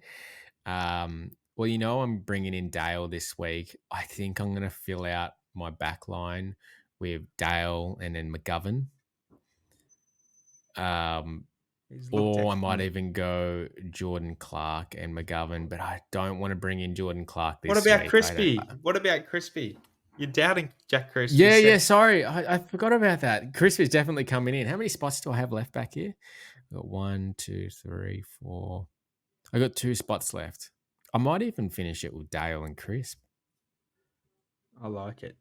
Well, I'm bringing in Dale this week. I think I'm going to fill out my back line with Dale and then McGovern. Or I might even go Jordan Clark and McGovern, but I don't want to bring in Jordan Clark this week. What about Crispy? You're doubting Jack Crispy. Yeah, sorry. I forgot about that. Crispy's definitely coming in. How many spots do I have left back here? I've got 1, 2, 3, 4. I got 2 spots left. I might even finish it with Dale and Crisp. I like it.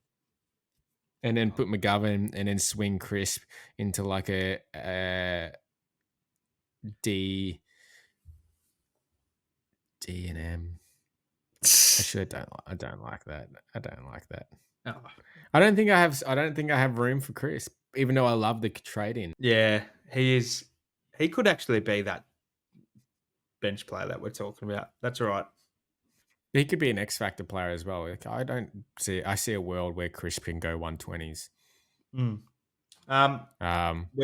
And then put McGovern and then swing Crisp into like a D and M. Actually, I don't like that. Oh. I don't think I have room for Crisp, even though I love the trade in. Yeah, he is. He could actually be that bench player that we're talking about. That's all right. He could be an X Factor player as well. Like, I see a world where Crisp can go 120s. We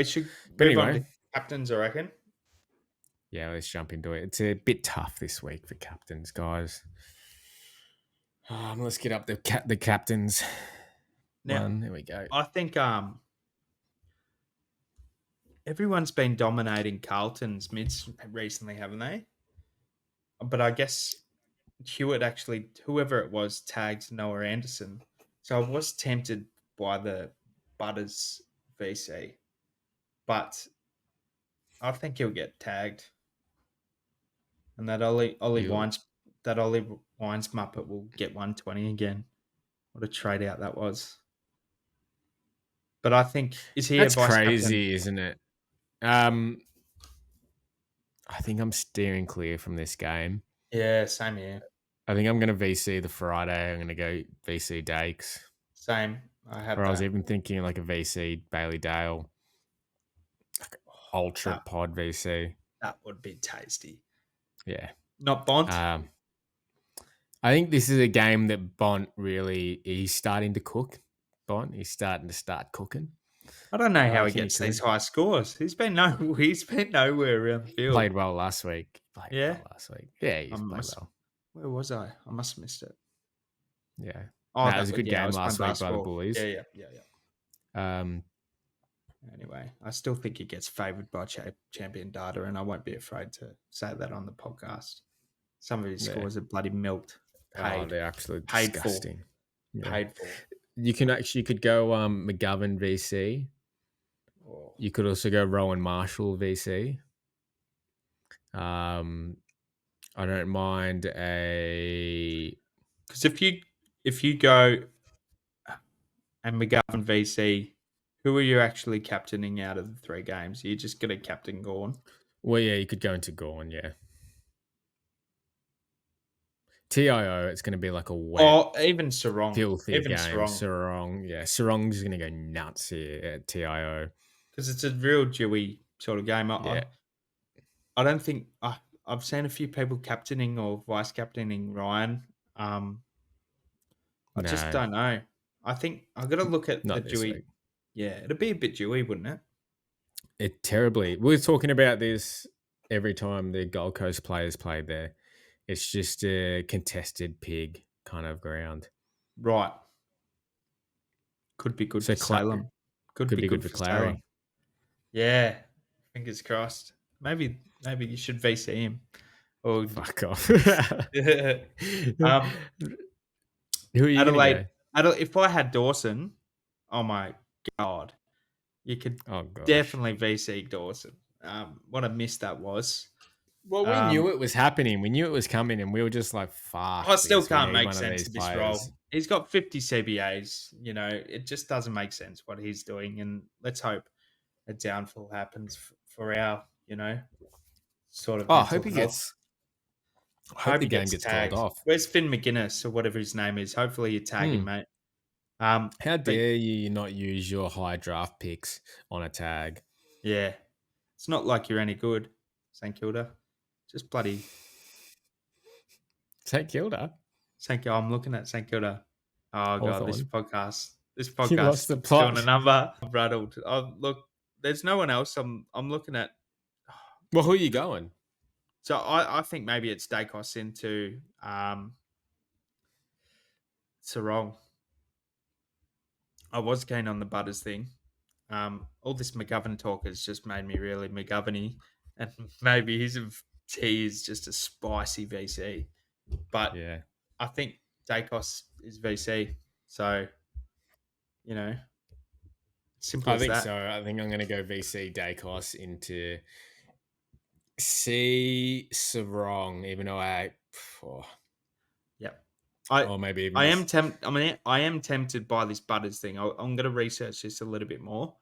should move on to captains, I reckon. Yeah, let's jump into it. It's a bit tough this week for captains, guys. Let's get up the captains. Now, there we go. I think everyone's been dominating Carlton's mids recently, haven't they? But I guess Hewitt actually, whoever it was, tagged Noah Anderson. So I was tempted by the Butters VC, but I think he'll get tagged. And that Ollie Wines Muppet will get 120 again. What a trade out that was. But I think that's crazy, isn't it? I think I'm steering clear from this game. Yeah, same here. I think I'm going to VC the Friday. I'm going to go VC Dakes. Same. I was even thinking like a VC Bailey Dale, like ultra pod VC. That would be tasty. Yeah. Not Bont. I think this is a game that Bont he's starting to cook. Bont, he's starting to start cooking. I don't know how he gets these high scores. He's been nowhere around the field. Played well last week. Yeah, he's played well. Where was I? I must have missed it. Yeah. It was a good game last week by the Bullies. Yeah. Anyway, I still think he gets favoured by champion data, and I won't be afraid to say that on the podcast. Some of his scores are bloody milked. They're absolutely disgusting. Paid for. You could go McGovern VC, You could also go Rowan Marshall VC. I don't mind a Because if you go and McGovern VC, who are you actually captaining out of the 3 games? You're just going to captain Gorn. well, yeah, you could go into Gorn, yeah. TIO, it's going to be like a wet, even Sarong. filthy Even game. Sarong. Yeah, Sarong's going to go nuts here at TIO. Because it's a real dewy sort of game. Yeah. I don't think I've seen a few people captaining or vice captaining Ryan. I just don't know. I think I've got to look at the Not this dewy. week. Yeah, it'd be a bit dewy, wouldn't it? It terribly. We were talking about this every time the Gold Coast players played there. It's just a contested pig kind of ground. Right. Could be good for Salem. Could be good for Clary. Salem. Yeah. Fingers crossed. Maybe you should VC him. Or fuck off. Who are you Adelaide. If I had Dawson, oh my god, you could definitely VC Dawson. What a miss that was. Well, we knew it was happening. We knew it was coming, and we were just like, "Fuck!" I still can't make sense of this role. He's got 50 CBAs. You know, it just doesn't make sense what he's doing. And let's hope a downfall happens for our, sort of. I hope he gets. I hope the game gets tagged. called off. Where's Finn McGuinness or whatever his name is? Hopefully you tag him, mate. How dare you not use your high draft picks on a tag? Yeah. It's not like you're any good, St Kilda. Just bloody... St Kilda? I'm looking at St Kilda. Oh, God, this podcast is doing a number. I'm rattled. Oh, look, there's no one else. I'm looking at... Well, who are you going? So I think maybe it's Dacos into Sarong. I was keen on the Butters thing. All this McGovern talk has just made me really McGovern-y. And maybe he is just a spicy VC. But yeah, I think Dacos is VC. So, simple as that. I think so. I think I'm going to go VC Dacos into C Sarong, even though Yep. maybe even I am tempted by this Butters thing. I'm going to research this a little bit more,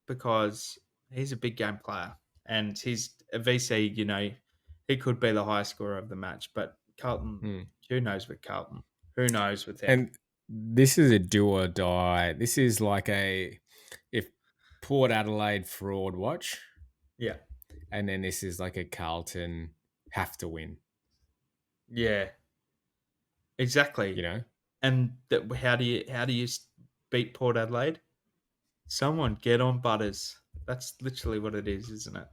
because he's a big game player and he's a VC. He could be the highest scorer of the match. But Carlton, who knows with Carlton? Who knows with him? And this is a do or die. This is like if Port Adelaide fraud watch. Yeah. And then this is like a Carlton have to win. Yeah. Exactly. And how do you beat Port Adelaide? Someone get on Butters. That's literally what it is, isn't it?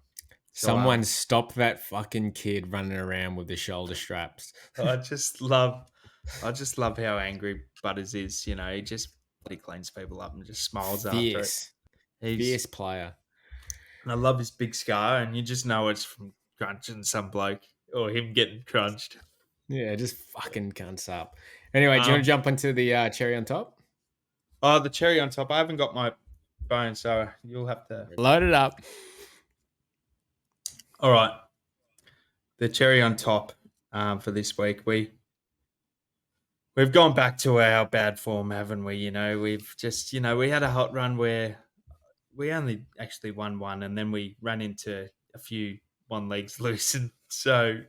Someone stop that fucking kid running around with the shoulder straps. I just love how angry Butters is. He just cleans people up and just smiles after it. Fierce player. And I love his big scar, and you just know it's from crunching some bloke or him getting crunched. Yeah, just fucking cunts up. Anyway, do you want to jump into the cherry on top? Oh, the cherry on top. I haven't got my phone, so you'll have to load it up. All right. The cherry on top for this week. We've gone back to our bad form, haven't we? We've just, we had a hot run where we only actually won one, and then we ran into a few one legs loose. And so,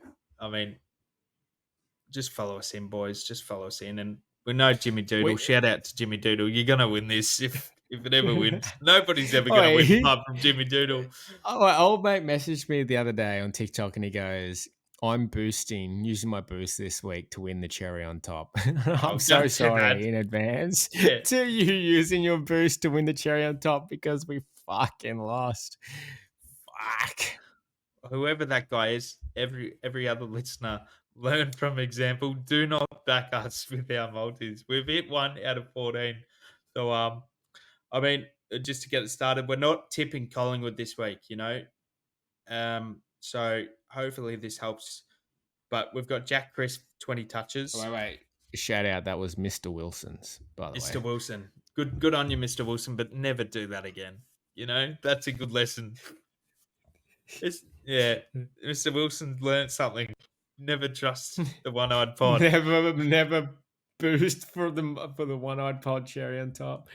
just follow us in, boys. Just follow us in. And we know Jimmy Doodle. Shout out to Jimmy Doodle. You're going to win this if it ever wins. Nobody's ever going to win apart from Jimmy Doodle. Old mate messaged me the other day on TikTok, and he goes, I'm using my boost this week to win the cherry on top. I'm so sorry in advance to you using your boost to win the cherry on top because we fucking lost. Fuck. Whoever that guy is, every other listener, learn from example. Do not back us with our multis. We've hit 1 out of 14. So, just to get it started, we're not tipping Collingwood this week, So hopefully this helps. But we've got Jack Crisp, 20 touches. Wait. Shout out, that was Mr. Wilson's, by the way. Mr. Wilson. Good on you, Mr. Wilson, but never do that again. You know, that's a good lesson. Mr. Wilson learned something. Never trust the one-eyed pod. Never boost for the one-eyed pod cherry on top.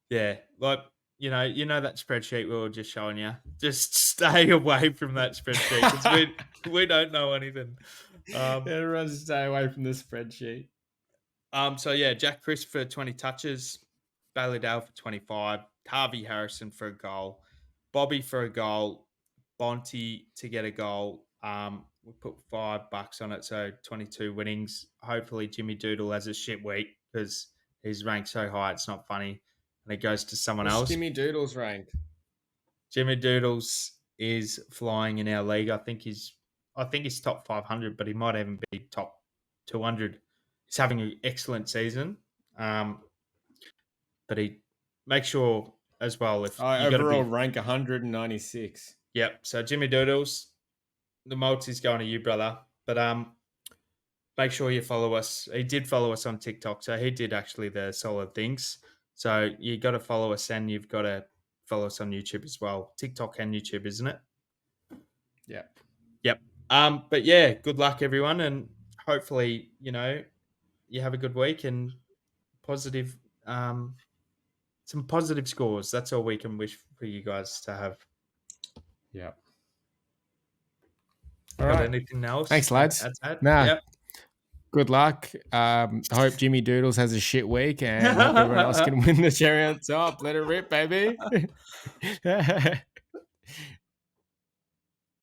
Yeah, like you know that spreadsheet we were just showing you. Just stay away from that spreadsheet because we don't know anything. Everyone stay away from the spreadsheet. So yeah, Jack Crisp for 20 touches, Bailey Dale for 25, Harvey Harrison for a goal, Bobby for a goal, Bonty to get a goal. We put $5 on it, so 22 winnings. Hopefully Jimmy Doodle has a shit week because he's ranked so high it's not funny, and it goes to someone else. Jimmy Doodle's ranked. Jimmy Doodles is flying in our league. I think he's top 500, but he might even be top 200. He's having an excellent season. But he make sure as well if you overall rank 196. Yep. So Jimmy Doodles, the multi's going to you, brother. But make sure you follow us. He did follow us on TikTok, so he did actually the solid things. So you got to follow us, and you've got to follow us on YouTube as well. TikTok and YouTube, isn't it? Yep. But yeah, good luck everyone, and hopefully you have a good week and positive. Some positive scores. That's all we can wish for you guys to have. Yeah. All right. Anything else? Thanks, lads. Nah. Yep. Good luck. I hope Jimmy Doodles has a shit week and hope everyone else can win the cherry on top. Let it rip, baby.